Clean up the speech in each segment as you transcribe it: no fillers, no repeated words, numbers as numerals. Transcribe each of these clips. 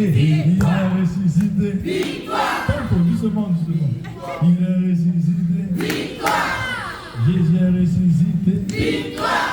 Il a ressuscité. Victoire. Doucement. Il a ressuscité. Victoire. Jésus a ressuscité. Victoire.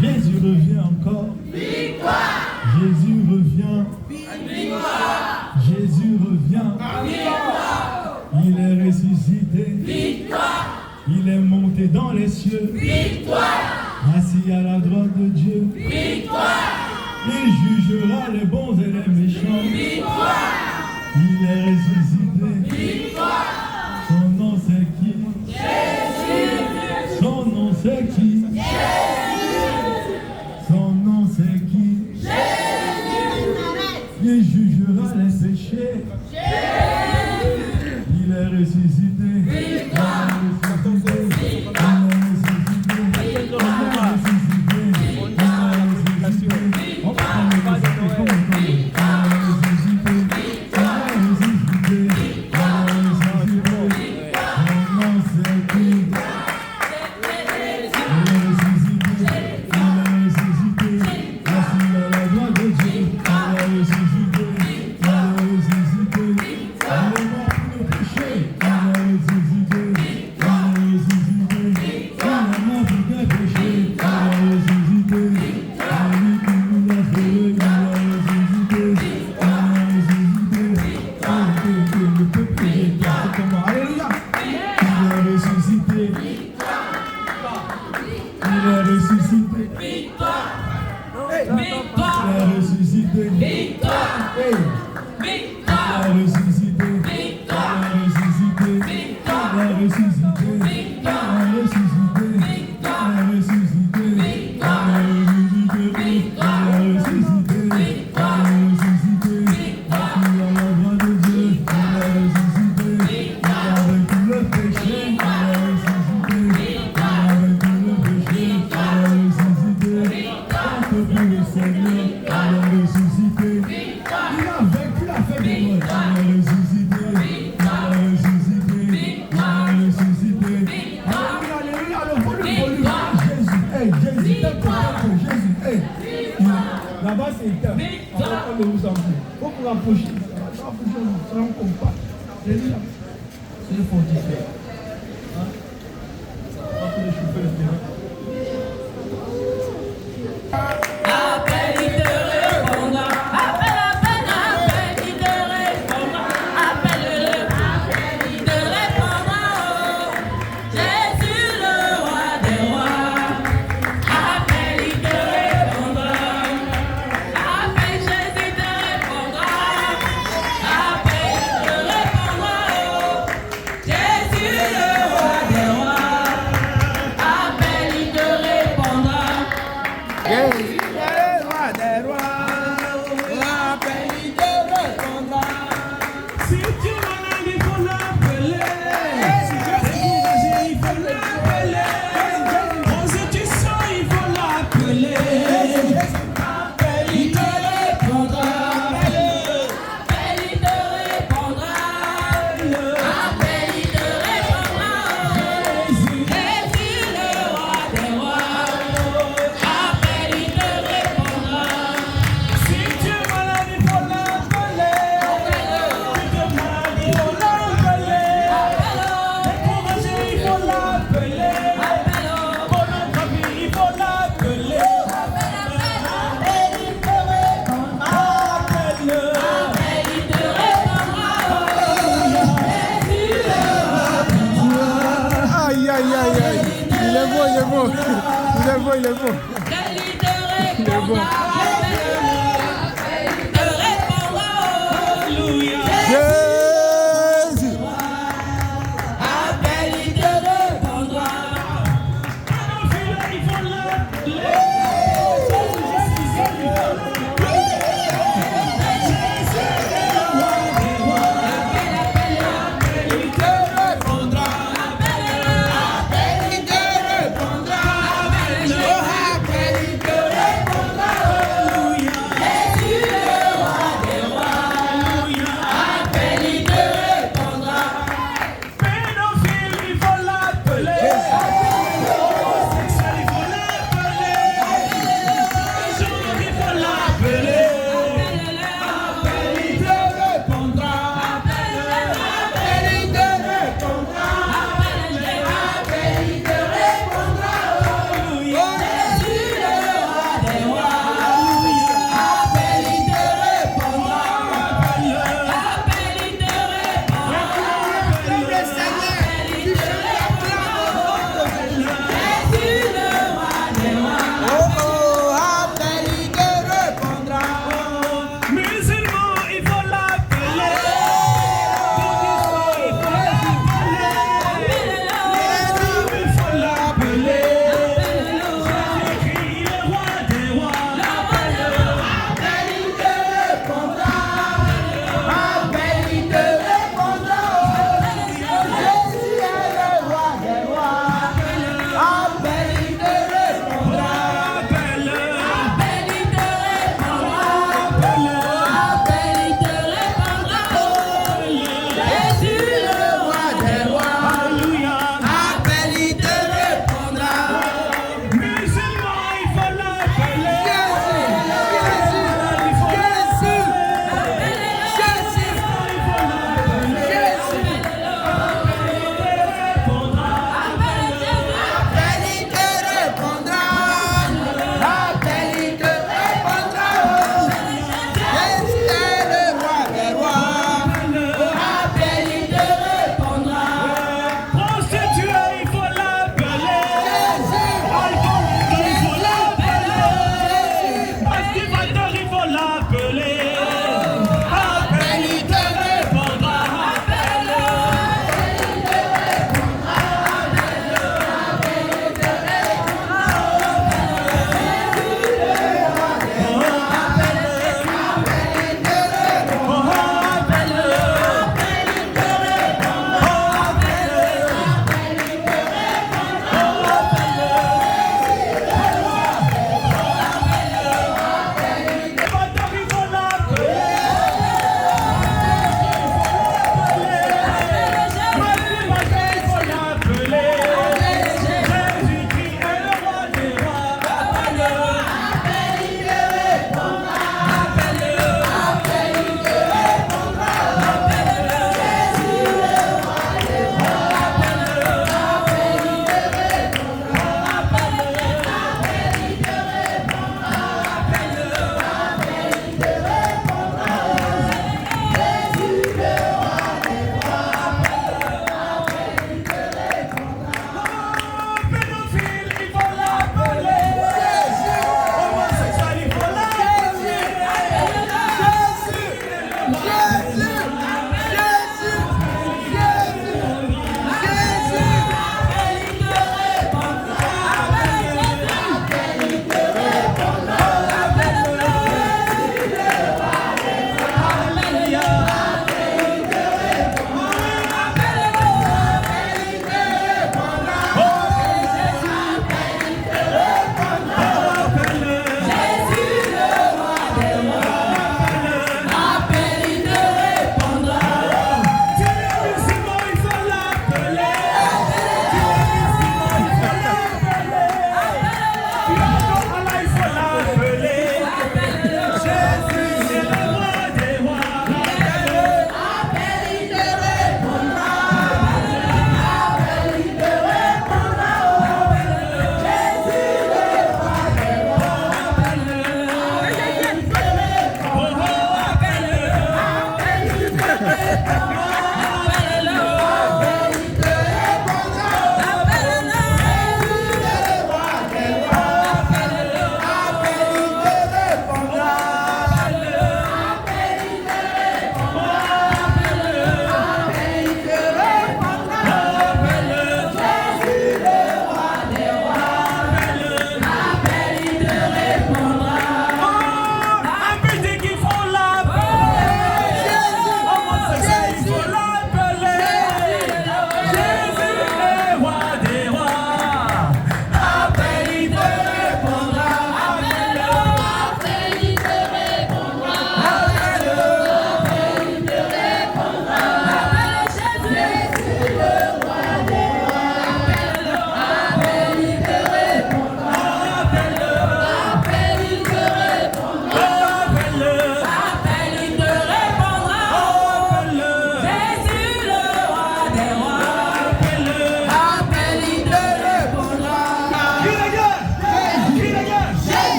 Jésus revient encore. Victoire. Jésus revient. Victoire. Jésus revient. Victoire. Il est ressuscité. Victoire. Il est monté dans les cieux. Victoire. Assis à la droite de Dieu. Victoire. Il jugera les bons et les méchants. Victoire. Il est ressuscité. Victoire. Son nom c'est qui? Jésus. Son nom c'est qui? Jésus. Son nom c'est qui? Jésus. Il jugera les péchés. Jésus. Il est ressuscité. Victoire. Là-bas, c'est éteint. On va prendre le vous en plus. Il faut qu'on rapproche. On va compact. C'est le fortifié. On va faire le chauffer le terrain. Appelle, il te répondra. Appelle, il te répondra. Appelle-le, il te répondra. Jésus, le roi des rois. Appelle, il te répondra. Appelle, Jésus te répondra. Appelle, il te répondra. Jésus, le roi des rois. Appelle, il te répondra. Jésus est le roi des rois. L'appel, il te répondra. Si tu m'en as dit, il faut l'appeler. Si tu es courageux, il faut l'appeler. Bon, si tu sens, il faut l'appeler. Appelle, il te répondra. Appelle, il te répondra. Appelle, il te répondra. Jésus, le roi des rois. Appelle, il te répondra. Si tu es malade, il faut l'appeler. Si tu es malade, il faut l'appeler. Découragé, il faut l'appeler. Bon notre vie, il faut l'appeler. Appelle, il te répondra. Appelle-le. Appelle, il te répondra. Jésus, le roi. Aïe, aïe, aïe, aïe. Il est beau, il est beau. Il est beau, il est beau. Appelle, il te répondra. Appelle, il te répondra. Alléluia. Jésus. Appelle, il te répondra. Il faut l'appeler. Il te répondra. Appelle, il te répondra. Oh, appelle, il te répondra.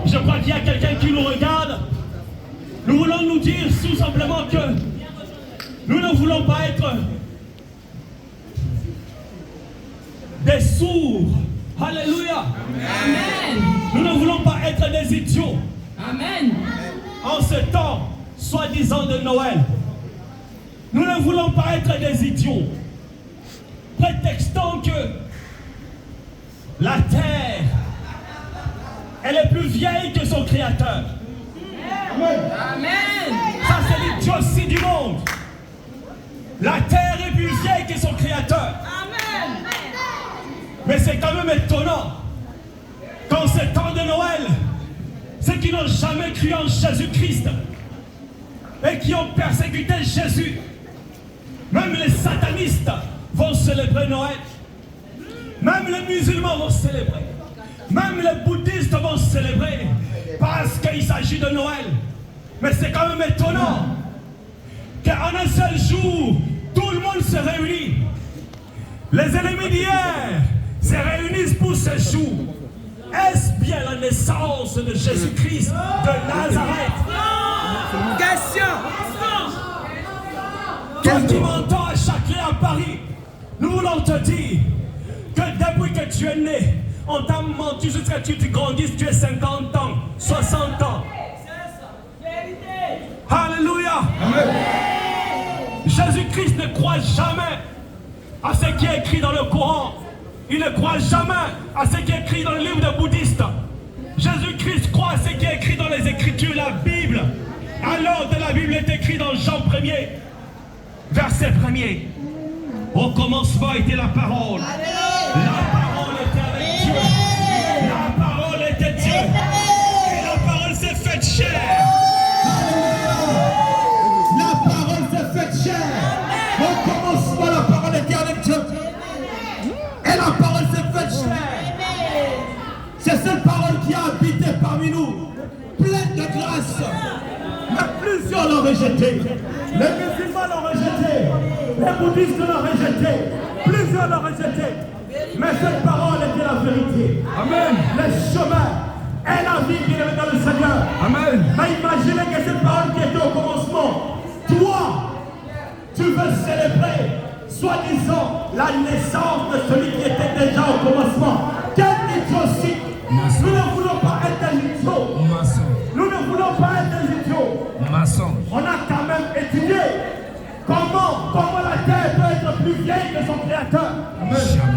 Je crois qu'il y a quelqu'un qui nous regarde. Nous voulons nous dire tout simplement que nous ne voulons pas être des sourds. Alléluia. Amen. Nous ne voulons pas être des idiots. Amen. En ce temps, soi-disant de Noël, nous ne voulons pas être des idiots, prétextant que la terre, elle est plus vieille que son créateur. Amen. Ça, c'est l'idiotie du monde. La terre est plus vieille que son créateur. Amen. Mais c'est quand même étonnant qu'en ce temps de Noël, ceux qui n'ont jamais cru en Jésus-Christ et qui ont persécuté Jésus, même les satanistes vont célébrer Noël. Même les musulmans vont célébrer. Même les bouddhistes vont célébrer parce qu'il s'agit de Noël. Mais c'est quand même étonnant qu'en un seul jour, tout le monde se réunit. Les ennemis d'hier se réunissent pour ce jour. Est-ce bien la naissance de Jésus-Christ de Nazareth? Question. Toi qui m'entends à Châtelet à Paris, nous voulons te dire que depuis que tu es né, on t'a menti jusqu'à ce que tu grandisses, tu es 50 ans, 60 ans. Alléluia. Jésus-Christ ne croit jamais à ce qui est écrit dans le Coran. Il ne croit jamais à ce qui est écrit dans le livre des bouddhistes. Jésus-Christ croit à ce qui est écrit dans les Écritures, la Bible. Alors de la Bible est écrit dans Jean 1er, verset 1er. Au commencement était la parole. La parole était avec Dieu. La parole était Dieu. Et la parole s'est faite chair. La parole s'est faite chair. Au commencement, la parole était avec Dieu. Et la parole s'est faite chair. C'est cette parole qui a habité parmi nous, pleine de grâce. Mais plusieurs l'ont rejeté. Les musulmans l'ont rejeté. Les bouddhistes l'ont rejeté. Plusieurs l'ont rejeté. Mais cette parole était la vérité. Amen. Le chemin est la vie qui est dans le Seigneur. Amen. Mais imaginez que cette parole qui était au commencement, toi, tu veux célébrer, soi-disant, la naissance de celui qui était déjà au commencement. Quel idiotie! Nous ne voulons pas être des idiots. Maçon. Nous ne voulons pas être des idiots. Maçon. On a quand même étudié comment la terre peut être plus vieille que son créateur.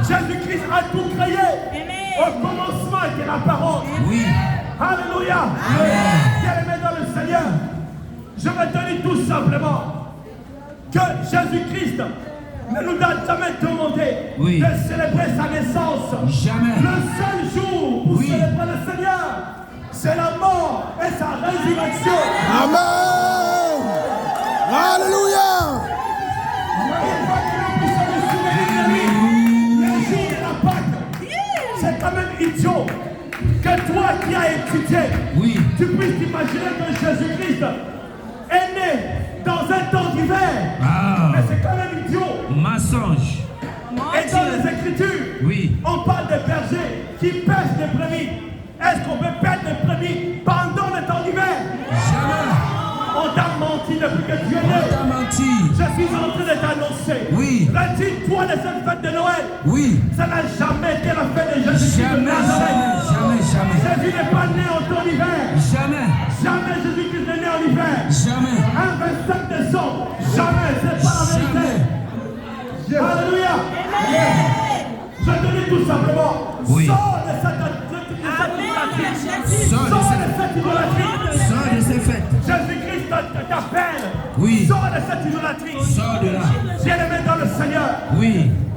Jésus-Christ a tout créé. Au commencement était la parole. Oui. Alléluia. Bien-aimé dans le Seigneur, je vais te dire tout simplement que Jésus-Christ ne nous a jamais demandé de célébrer sa naissance. Jamais. Le seul jour pour célébrer le Seigneur, c'est la mort et sa résurrection. Amen. Alléluia. Le jour de la Pâque, c'est quand même idiot que toi qui as étudié, tu puisses t'imaginer que Jésus-Christ est né dans un temps d'hiver. Mais c'est quand même idiot. Mensonge. Et dans les Écritures, on parle des bergers qui pêchent des brebis. Est-ce qu'on peut perdre des brebis pendant le temps d'hiver? Jamais. On t'a menti depuis que tu es né. On t'a menti. Je suis en train de t'annoncer. Retire-toi de cette fête de Noël. Ça n'a jamais été la fête de Jésus. Jamais. Jésus n'est pas né en temps d'hiver. Jamais Jésus-Christ n'est né en hiver. Un 25 décembre. Jamais. C'est pas la vérité. Alléluia. Je te dis tout simplement. Sors de cette idolâtrie. Sors de ces fêtes. Jésus-Christ t'appelle. Sors de cette idolâtrie. Sors de là. Bien-aimé dans le Seigneur.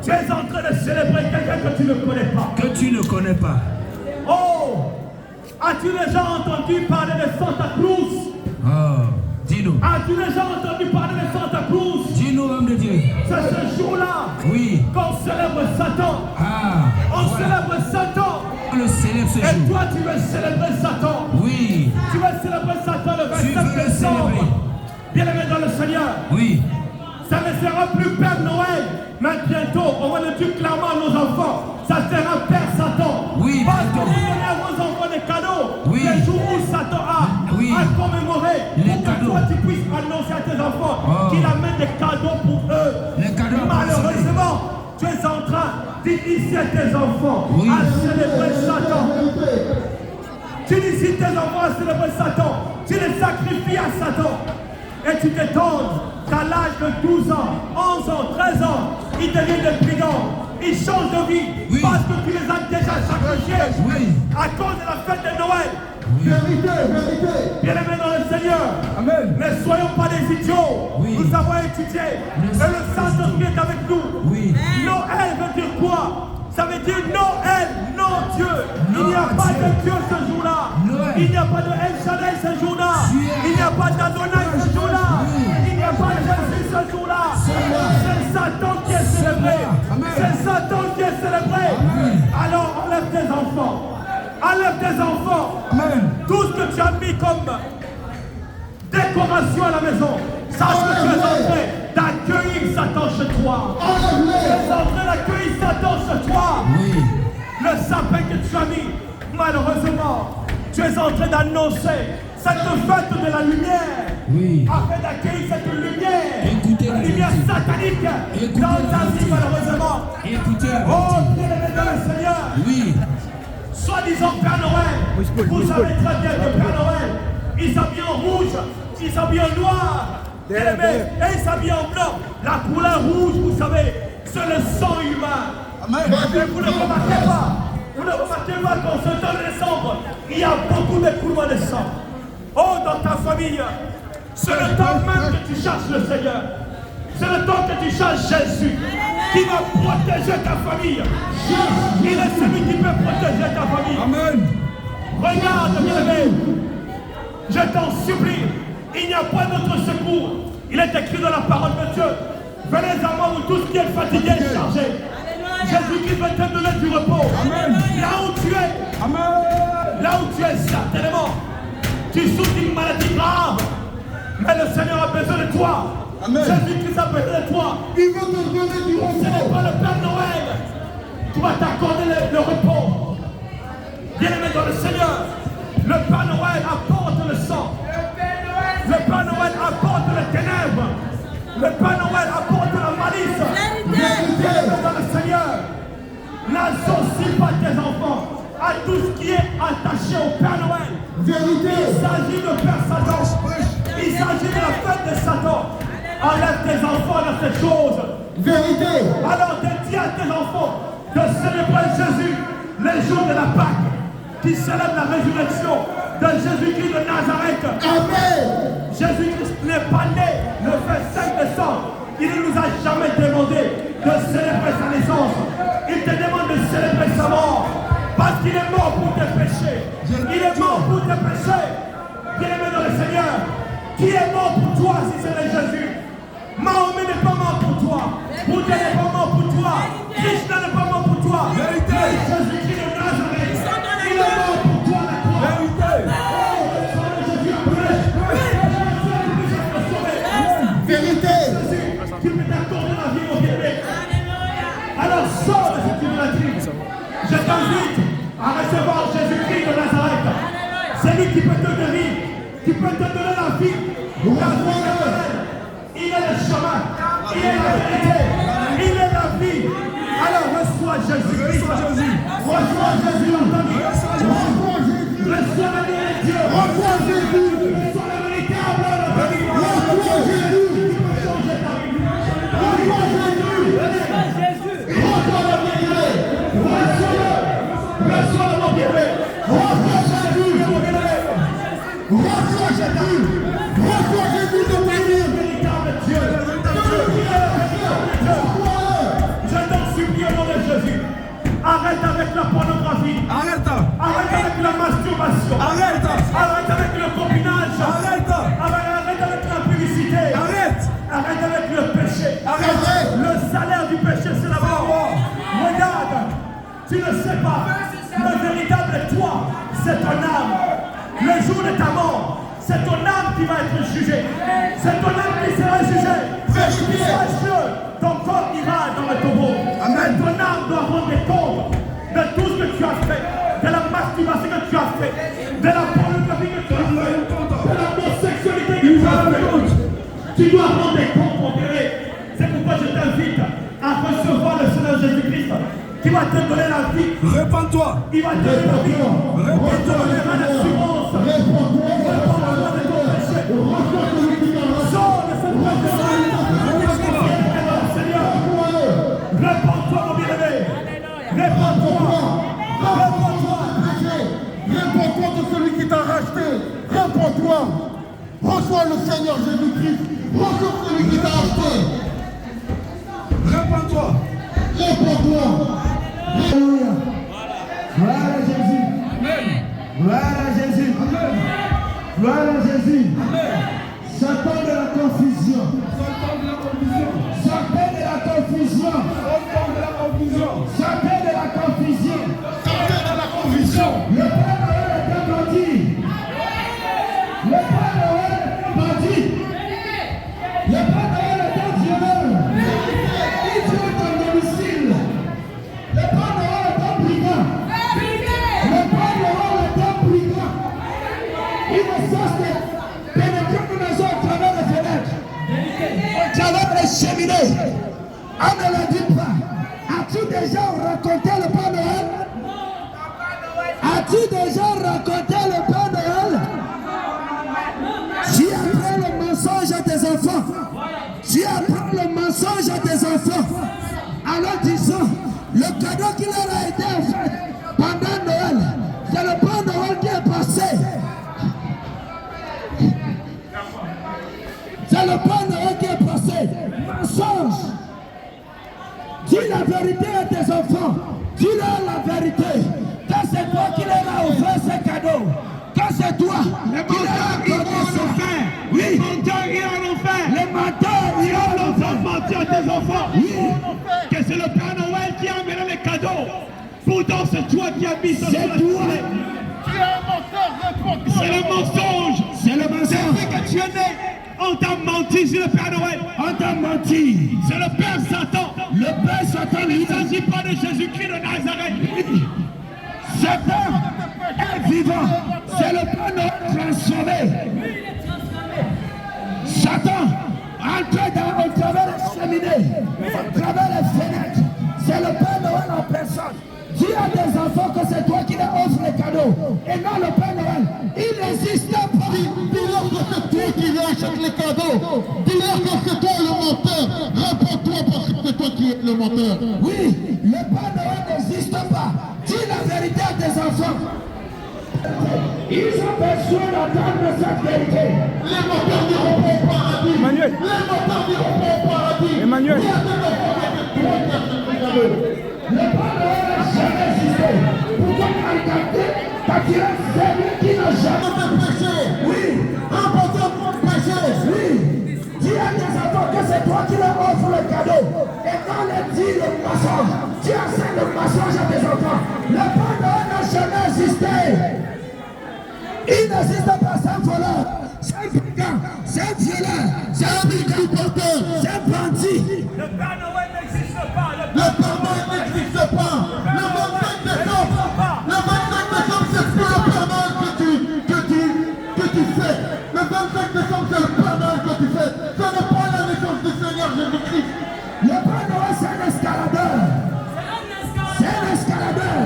Tu es en train de célébrer quelqu'un que tu ne connais pas. Que tu ne connais pas. As-tu déjà entendu parler de Santa Cruz? Oh, dis-nous. As-tu déjà entendu parler de Santa Cruz? Dis-nous, homme de Dieu. C'est ce jour-là Oui. qu'on célèbre Satan. Ah, On voilà. célèbre Satan. On le célèbre ce Et jour. toi, tu veux célébrer Satan. Oui. Tu veux célébrer Satan le Tu veux 27 le décembre. célébrer. Bien-aimé dans le Seigneur. Oui. Ça ne sera plus Père Noël. Mais bientôt, on va le dire clairement à nos enfants. Ça sera Père Satan. Oui, Parce que bientôt. vous donnez à vos enfants des cadeaux. Oui. Les jours où Satan a Oui. commémoré. Les Pour que cadeaux. toi, tu puisses annoncer à tes enfants Oh. qu'il amène des cadeaux pour eux. Les cadeaux. Malheureusement, tu es en train d'initier tes enfants Oui. à célébrer Satan. Tu inities tes enfants à célébrer Satan. Tu les sacrifies à Satan. Et tu t'étonnes qu'à l'âge de 12 ans, 11 ans, 13 ans, ils deviennent des brigands. Ils changent de vie Oui. parce que tu les as déjà sacrifiés Oui. à cause de la fête de Noël. Vérité. Bien-aimés dans le Seigneur, Amen. ne soyons pas des idiots. Oui. Nous avons étudié. Et le Saint-Esprit est avec nous. Oui. Noël veut dire quoi? Ça veut dire Noël, non Dieu. Il n'y a pas de Dieu ce jour-là. Noël. Il n'y a pas de El Shaddai ce jour-là. Il n'y a pas d'Adonai ce jour-là. Il n'y a pas de Jésus ce jour-là. C'est Satan qui est célébré. C'est Satan qui est célébré. Alors enlève tes enfants. Enlève tes enfants. Amen. Tout ce que tu as mis comme décoration à la maison, sache que tu es en train d'accueillir Satan chez toi. Tu es en train d'accueillir Satan chez toi. Oui. Le sapin que tu as mis, malheureusement, tu es en train d'annoncer cette fête de la lumière. Oui. Afin d'accueillir cette lumière. Écoutez la lumière vérité. satanique Écoutez dans la ta vie, vérité. malheureusement. Écoutez la Oh, vérité. bien-aimé dans le Seigneur. Oui. Soi-disant Père Noël, vous savez très bien que Père Noël, il s'habille en rouge, il s'habille en noir, et il s'habille en blanc. La couleur rouge, vous savez, c'est le sang humain. Mais vous ne remarquez pas qu'en ce temps de décembre, il y a beaucoup d'écoulements de sang. Oh, dans ta famille, c'est le temps même que tu cherches le Seigneur. C'est le temps que tu cherches Jésus, qui va protéger ta famille. Il est celui qui peut protéger ta famille. Amen. Regarde, bien-aimé, je t'en supplie, il n'y a pas d'autre secours. Il est écrit dans la parole de Dieu. Venez à moi, vous tous qui êtes fatigués et chargés. Jésus-Christ va te donner du repos. Amen. Là où tu es, Amen. là où tu es certainement, tu souffres d'une maladie grave. Mais le Seigneur a besoin de toi. Amen. Jésus-Christ a besoin de toi. Il veut te donner du Ce n'est repos. pas le Père Noël qui va t'accorder le repos. Bien-aimé dans le Seigneur, le Père Noël apporte le sang. Le Père Noël apporte les ténèbres. Le Père Noël apporte la malice. Bien-aimé dans le Seigneur, n'associe pas tes enfants à tout ce qui est attaché au Père Noël. Vérité. Il s'agit de Père Satan. Il s'agit de la fête de Satan. Enlève tes enfants dans ces choses. Vérité. Alors dis à tes enfants de célébrer Jésus les jours de la Pâque, qui célèbre la résurrection de Jésus-Christ de Nazareth. Amen. Jésus-Christ n'est pas né le 25 décembre. Il ne nous a jamais demandé de célébrer sa naissance. Il te demande de célébrer sa mort. Parce qu'il est mort pour tes péchés. Il est mort pour tes péchés. Bien-aimé dans le Seigneur, qui est mort pour toi si c'est le Jésus? Mahomet n'est pas mort pour toi. Bouddha n'est pas mort pour toi. Krishna n'est pas mort pour toi. Vérité. Mais Jésus-Christ de Nazareth, il est mort pour toi la croix. Vérité. Vérité. Tu peux t'accorder la vie au bébé. Alors sors de cette idolâtrie. Je t'invite à recevoir Jésus-Christ de Nazareth. C'est lui qui peut te guérir, qui peut te donner la vie. La vie éternelle. Il est le chemin, il est la vérité, il est la vie. Alors reçois Jésus-Christ. Reçois Jésus dans ta vie. Reçois Jésus. Reçois la vie de Dieu. Reçois Jésus. Reçois le véritable. Reçois Jésus. Reçois Jésus. Reçois la vérité. Reçois le mon bien-aimé. Reçois Jésus. Reçois Jésus. Reçois Jésus de ta vie. Véritable Dieu. Je t'en supplie au nom de Jésus. Arrête ne sais pas, le véritable toi, c'est ton âme. Le jour de ta mort, c'est ton âme qui va être jugée. C'est ton âme qui sera jugée. Sache-le, ton corps ira dans le tombeau. Amen. Ton âme doit rendre des comptes de tout ce que tu as fait, de la masturbation que tu as fait, de la pornographie que tu as fait, de la homosexualité que tu as fait. Tu dois rendre des comptes, mon frère. C'est pourquoi je t'invite à recevoir le Seigneur Jésus-Christ qui va te donner la vie. Répands-toi. Il va te donner la vie. Il te donnera l'assurance. Répands-toi de ton péché. Sors de cette place. Seigneur, répands-toi, mon bien-aimé. Répands-toi. Répands-toi. Répands-toi de celui qui t'a racheté. Répands-toi. Reçois le Seigneur Jésus-Christ. Reçois celui qui t'a acheté. Répands-toi. Répands-toi. Alléluia. Gloire à Jésus. Amen. Gloire à Jésus. Amen. Gloire à Jésus. Amen. Sortons de la confusion. Sortons de la confusion. Sortez de la confusion. Sortons de la confusion. Sortez de la confusion. Sortez de la confusion. Le Père Noël est un bandit. Le Père Noël est un bandit. Le Père Noël est un violeur. Il tue ton domicile. Le Père Noël est un brigand. Le Père Noël est un brigand. Il ne cesse de pénétrer nos maisons à travers les fenêtres, à travers les cheminées. On ne le dit pas. As-tu déjà raconté le Père Noël? As-tu déjà raconté le Père Noël? Tu apprends le mensonge à tes enfants. Tu apprends le mensonge à tes enfants. En leur disant, le cadeau qui leur a été offert pendant Noël, c'est le Père Noël qui est passé. C'est le Père Noël qui est passé. Mensonge. Dis la vérité à tes enfants. Dis-leur la vérité. Quand c'est toi qui leur as offert ces cadeaux. Quand c'est toi qui leur as donné ça. Oui. Les menteurs iront en enfer. Les menteurs iront en enfer. Mentir à tes enfants. Oui. Que c'est le Père Noël qui a amené les cadeaux. Pourtant c'est toi qui as mis ça sur la télé. Tu es un menteur. C'est le mensonge. C'est le mensonge. C'est que tu es né. On t'a menti sur le Père Noël. On t'a menti. C'est le Père Satan. Le Père Satan. Il ne s'agit pas de Jésus-Christ de Nazareth. Satan est vivant. C'est le Père Noël transformé. Satan entre au travers les cheminées, au travers les fenêtres. C'est le Père Noël en personne. Dis à des enfants que c'est toi qui leur offres les cadeaux et non le Père Noël. Il n'existe pas. Dis-leur que c'est toi qui lui achètes les cadeaux. Dis-leur que c'est toi le menteur. Réponds-toi parce que c'est toi qui es le menteur. Oui, le Père Noël n'existe pas. Dis la vérité à tes enfants. Ils ont besoin d'entendre cette vérité. Les menteurs n'iront pas au paradis. Emmanuel. Les menteurs n'iront pas au paradis. Emmanuel. Le Père Noël n'a jamais existé. Pourquoi quand tu es celui qui n'a jamais péché? Oui. Remporté mon péché. Oui. Dis à tes enfants que c'est toi qui leur offres le cadeau. Et quand on dit le mensonge, tu enseignes le mensonge à tes enfants. Le Père Noël n'a jamais existé. Il n'existe pas, c'est un voleur, c'est un brigand, c'est un violeur, c'est un brigand, c'est un bandit. Le Père Noël n'existe pas. Le Père Noël n'existe pas. Le 25 décembre, c'est ce que le Père Noël que tu fais. Le 25 décembre, c'est le Père Noël que tu fais. Ce n'est pas la naissance du Seigneur Jésus-Christ. Le Père Noël, c'est un escaladeur. C'est un escaladeur.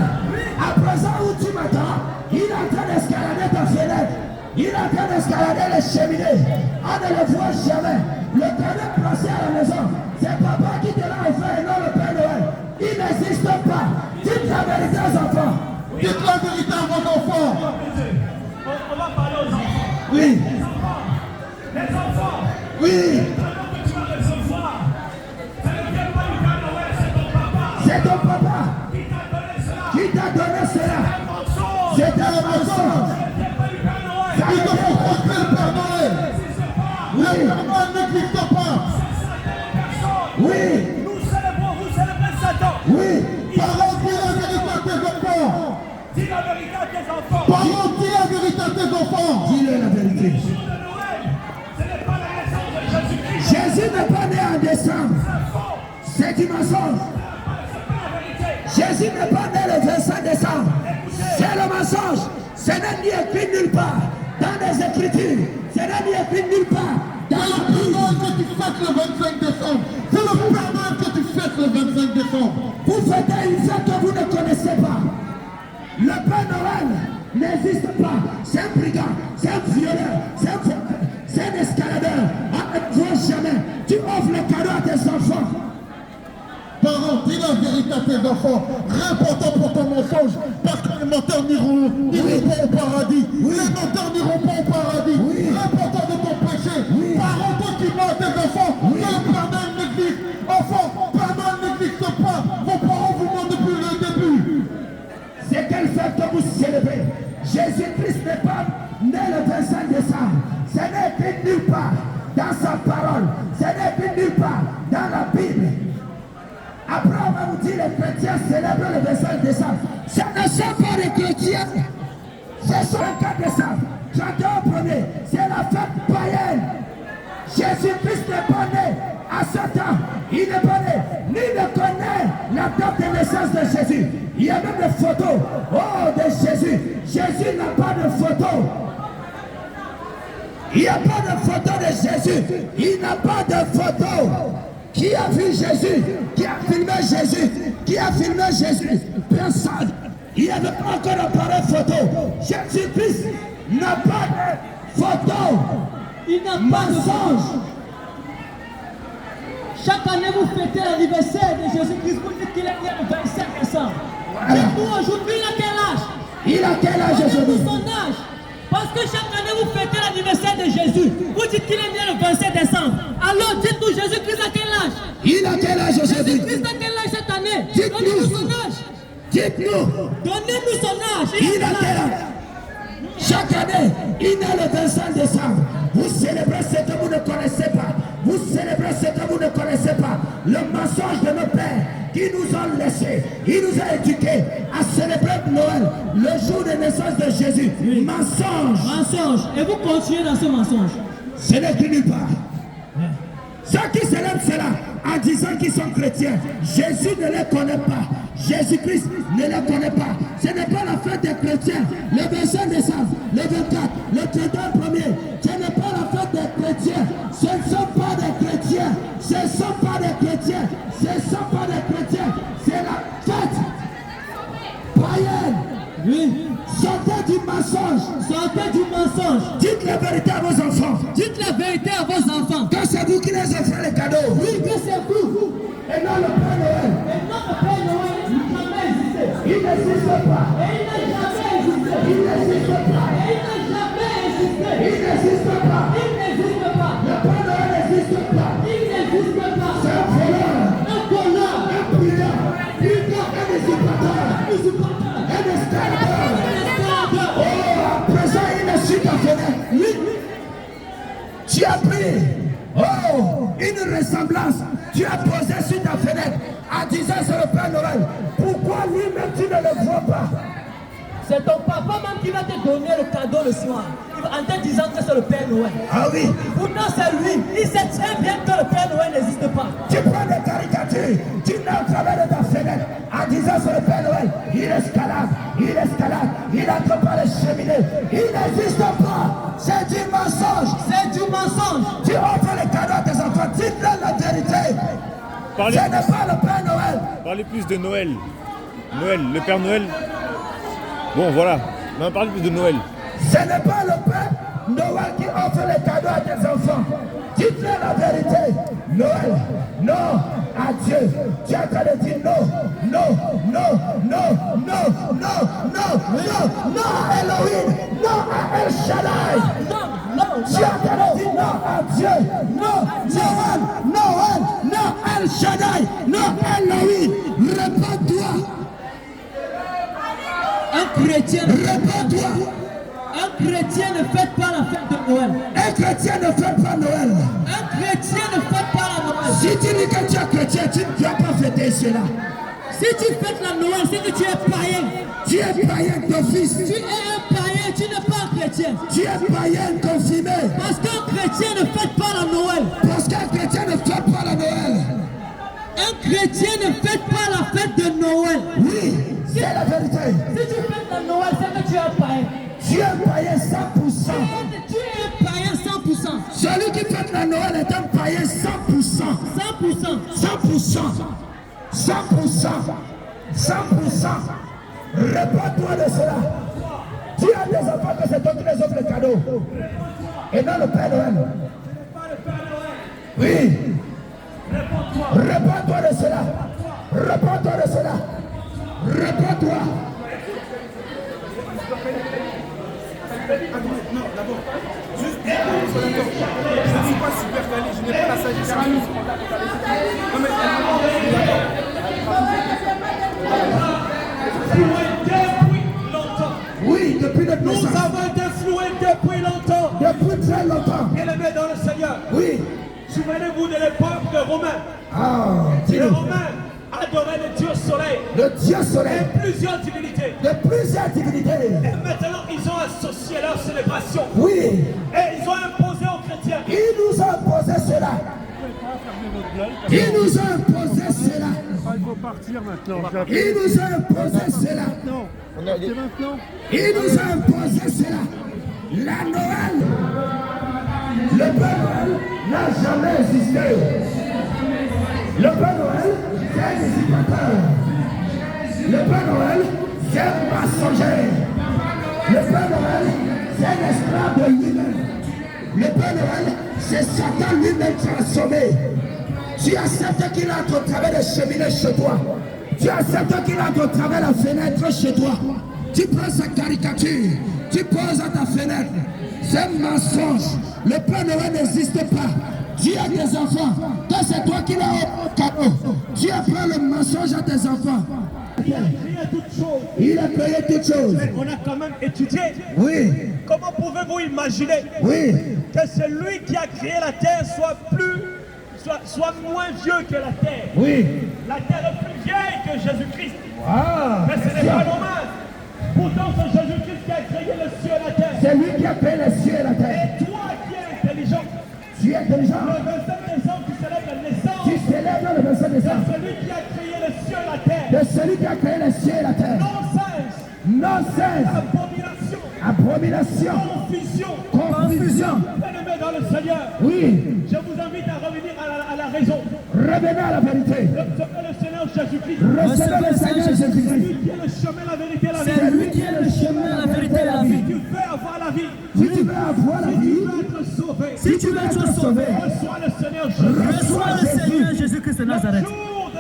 À présent où tu m'attends, il est en train d'escalader ta fenêtre. Il est en train d'escalader les cheminées. On ne le voit jamais. Le cadeau placé à la maison, c'est papa qui te l'a offert et non le Père Noël. Il n'existe pas. Dites la vérité aux enfants. Dites la vérité à vos enfants. On va parler aux enfants. Oui. Les enfants. Oui. C'est ton papa. Qui t'a donné cela? C'est un mensonge. Il te faut croire le Père Noël. Le Père Noël n'existe pas. Oui. Nous célébrons, vous célébrez Satan. Oui. Parole pour la vérité à tes tes enfants. Parents, dis la vérité à tes enfants. Dis-leur la vérité. Le Noël, ce n'est pas la naissance de Jésus-Christ. Jésus n'est pas né en décembre. C'est du mensonge. Jésus n'est pas né le 25 décembre. C'est le mensonge. Ce n'est ni écrit nulle part dans les Écritures. Ce n'est ni écrit nulle part dans la Bible. Que tu fêtes le 25 décembre. C'est le Père Noël que tu fêtes le 25 décembre. Vous fêtez une fête que vous ne connaissez pas. Le Père Noël n'existe pas. C'est un brigand, c'est un violeur, c'est un escaladeur. Ne vois jamais. Tu offres le cadeau à tes enfants. Parents, dis la vérité à tes enfants. Réponds pour ton mensonge. Parce que les menteurs n'iront pas au paradis. Les menteurs n'iront pas au paradis. Réponds de ton péché. Parents, toi qui mens à tes enfants, que le Père Noël n'existe. Enfants, Père Noël n'existe pas. Vos parents vous mentent depuis le début. C'est quelle fête que vous célébrez? Jésus-Christ n'est pas né le 25 décembre. Ce n'est écrit nulle part dans sa parole. Ce n'est écrit nulle part dans la Bible. Après, on va vous dire les chrétiens célèbrent le 25 décembre. Ce ne sont pas les chrétiens. Ce sont le 4 décembre. 31 premier. C'est la fête païenne. Jésus-Christ n'est pas né à ce temps. Il n'est pas né. Ni ne connaît la date de naissance de Jésus. Il y a même des photos. Oh, de Jésus. Jésus n'a pas de photo. Il n'y a pas de photo de Jésus. Il n'a pas de photo. Qui a vu Jésus? Qui a filmé Jésus? Qui a filmé Jésus? Personne. Il n'y avait pas encore d'appareil photo. Jésus-Christ n'a pas de photo. Il n'a pas de mensonge. Chaque année, vous fêtez l'anniversaire de Jésus-Christ. Vous dites qu'il est né le 25 décembre. Dites-nous aujourd'hui, il a quel âge? Il a quel âge aujourd'hui? Son âge. Parce que chaque année, vous fêtez l'anniversaire de Jésus. Vous dites qu'il est né le 27 décembre. Alors, dites-nous, Jésus-Christ a quel âge? Il a quel âge aujourd'hui? Jésus-Christ a quel âge cette année? Dites-nous. Donnez-nous son âge. Dites-nous. Donnez-nous son âge. Il a quel âge? Chaque année, il est le 25 décembre. Vous célébrez ce que vous ne connaissez pas. Vous célébrez ce que vous ne connaissez pas. Le mensonge de nos pères qui nous ont laissés. Il nous a éduqués à célébrer Noël, le jour de naissance de Jésus. Oui. Mensonge. Mensonge. Et vous continuez dans ce mensonge. Ce n'est que nulle part. Ceux qui célèbrent cela en disant qu'ils sont chrétiens, Jésus ne les connaît pas. Jésus-Christ ne les connaît pas. Ce n'est pas la fête des chrétiens. Le 25 décembre, le 24, le 31 premier. Ce n'est pas la fête des chrétiens. Ce ne sont pas des chrétiens. Ce ne sont pas des chrétiens. Ce ne sont pas des chrétiens. C'est la fête païenne. Oui. Sortez du mensonge. Sortez du mensonge. Dites la vérité à vos enfants. Dites la vérité à vos enfants. Que c'est vous qui les offrez les cadeaux. Oui, que c'est vous. Et non le Père Noël. Et non, le Père Noël n'a jamais existé. Il n'existe pas. Et il n'a jamais existé. Il n'existe pas. Et il n'a jamais existé. Il n'existe pas. Il n'existe pas. Le Père Noël n'existe pas. Il n'existe pas. C'est un voleur. Un voleur. Un brigand. Un usurpateur. Un escalateur. Oh, à présent, il est sur ta fenêtre. Oui. Tu as pris une ressemblance. Tu as posé sur ta fenêtre en disant c'est le Père Noël. Pourquoi lui-même tu ne le vois pas? C'est ton papa même qui va te donner le cadeau le soir. En te disant que c'est le Père Noël. Ah oui. Pourtant c'est lui. Il sait très bien que le Père Noël n'existe pas. Tu prends des caricatures, tu mets au travers de ta fenêtre en disant c'est le Père Noël. Il escalade, il entre par les cheminées. Il n'existe pas. C'est du mensonge. C'est du mensonge. Tu offres les cadeaux à tes enfants. Dites-leur la vérité. Ce n'est pas le Père Noël. Parlez plus de Noël. Noël, le Père Noël. Bon, voilà. On parle plus de Noël. Ce n'est pas le Père Noël qui offre les cadeaux à tes enfants. Dites-leur la vérité. Noël, non à Dieu. Tu es en train de dire non à Elohim, non à El Shaddai. Tu es en train de dire non à Dieu. Non à El Shaddai, non à Elohim. Réponds-toi. Un chrétien Réponds-toi. Un chrétien ne fête pas la fête de Noël. Un chrétien ne fête pas Noël. Un chrétien ne fête pas la Noël. Si tu dis que tu es chrétien, tu ne dois pas fêter cela. Si tu fêtes la Noël, c'est que tu es païen. Tu es païen d'office. Tu es un païen, tu n'es pas un chrétien. Tu es païen confirmé. Parce qu'un chrétien ne fête pas la Noël. Parce qu'un chrétien ne fête pas la Noël. Un chrétien ne fête pas la fête de Noël. Oui, c'est la vérité. Si tu fêtes la Noël, c'est que tu es un païen. Tu es païen 100%. Tu es un païen 100%. Celui qui fête la Noël est un païen 100%. 100%. 100%. 100%. 100%. Réponds-toi de cela. Tu as des enfants que c'est toi qui les offres le cadeau. Et non le Père Noël. Oui. Réponds-toi de cela. Réponds-toi de cela. Réponds-toi. Non, d'abord, juste je ne suis pas super calé, je n'ai pas la sagesse. Non mais depuis longtemps. Oui, depuis notre Nous naissance. avons été floués depuis longtemps. Depuis très longtemps. Bien-aimés dans le Seigneur. Oui. Souvenez-vous de l'époque des Romains. Ah, Les dis-le. Romains adoraient le Dieu soleil Le Dieu soleil. et plusieurs divinités. De plusieurs divinités. Et maintenant, ils ont associé leur célébration. Oui. Et ils ont imposé aux chrétiens. Il nous a imposé cela. Il nous a imposé cela. Il faut partir maintenant. Il nous a imposé cela. C'est maintenant. Il nous a imposé cela. La Noël. Le Père Noël n'a jamais existé. Le Père Noël, c'est un dissipateur. Le Père Noël, c'est un mensonger. Le Père Noël, c'est un esclave de lui-même. Le Père Noël, c'est Satan lui-même transformé. Tu acceptes qu'il entre au travers des cheminées chez toi. Tu acceptes qu'il entre au travers de la fenêtre chez toi. Tu prends sa caricature, tu poses à ta fenêtre. C'est un mensonge. Le Père Noël n'existe pas. Dieu a des enfants. Toi, c'est toi qui l'as au cadeau. Dieu apprend le mensonge à tes enfants. Il a créé toutes choses. Il a créé toutes choses. Mais on a quand même étudié. Oui, Comment pouvez-vous imaginer oui. que celui qui a créé la terre soit moins vieux que la terre? Oui. La terre est plus vieille que Jésus-Christ. Ah, Mais ce n'est pas normal. Pourtant, c'est Jésus-Christ qui a créé le ciel et la terre. c'est lui qui a créé les cieux et la terre. Et toi qui es intelligent, Tu es intelligent. le 27 décembre, tu célèbres la naissance Tu célèbres le 27 de décembre. celui qui a créé le ciel et la terre. De celui qui a créé les cieux et la terre. Non-sens, Non-sens. abomination, Abomination. confusion. Confusion. Bien-aimés dans le Seigneur, Oui. je vous invite à revenir à la raison. Revenez à la vérité. Recevez le Seigneur Jésus-Christ. Recevez le Seigneur Jésus-Christ. Lui qui est le chemin, la vérité et la vie. C'est lui qui est le chemin, la vérité et la vie. Tu veux avoir la vie. Si tu veux avoir la Tu vie, veux être sauvé. si tu veux être sauvé, Reçois le Seigneur Jésus. reçois le Seigneur. Jésus-Christ de Le Nazareth. jour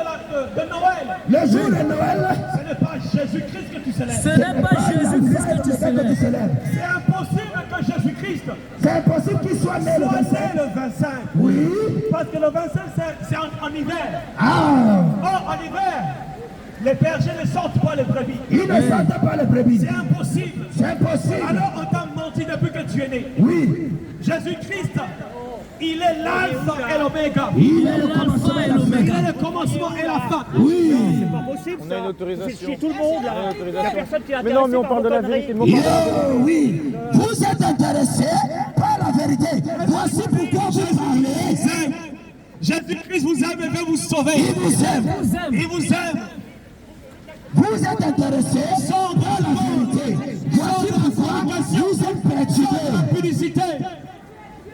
de Noël, Le jour de Noël, ce n'est pas Jésus-Christ que tu célèbres. Ce n'est pas Jésus-Christ que tu célèbres. célèbres. C'est impossible que Jésus-Christ C'est impossible qu'il soit né le soit 25. né le 25. Oui. Parce que le 25, c'est en hiver. Ah, Or, en hiver, les bergers ne sortent pas les brebis. il ne s'entend pas les brebis. C'est impossible. C'est impossible. Alors, on t'a menti depuis que tu es né. Oui. Jésus-Christ, il est l'alpha et l'oméga. Il est le commencement et Il l'oméga. est le commencement et la fin. Oui. C'est pas possible. On a une autorisation. C'est tout le monde là. Il n'y a personne qui est Mais non, intéressé mais on par parle de vos la conneries. vérité. Mais on parle- Yo, oui. Vous êtes intéressé par la vérité. Voici pourquoi vous parlez. Jésus-Christ vous aime et veut vous sauver. Il vous aime. Il vous aime. Vous êtes intéressé par la vérité. Voici pourquoi vous êtes perturbés. Publicité.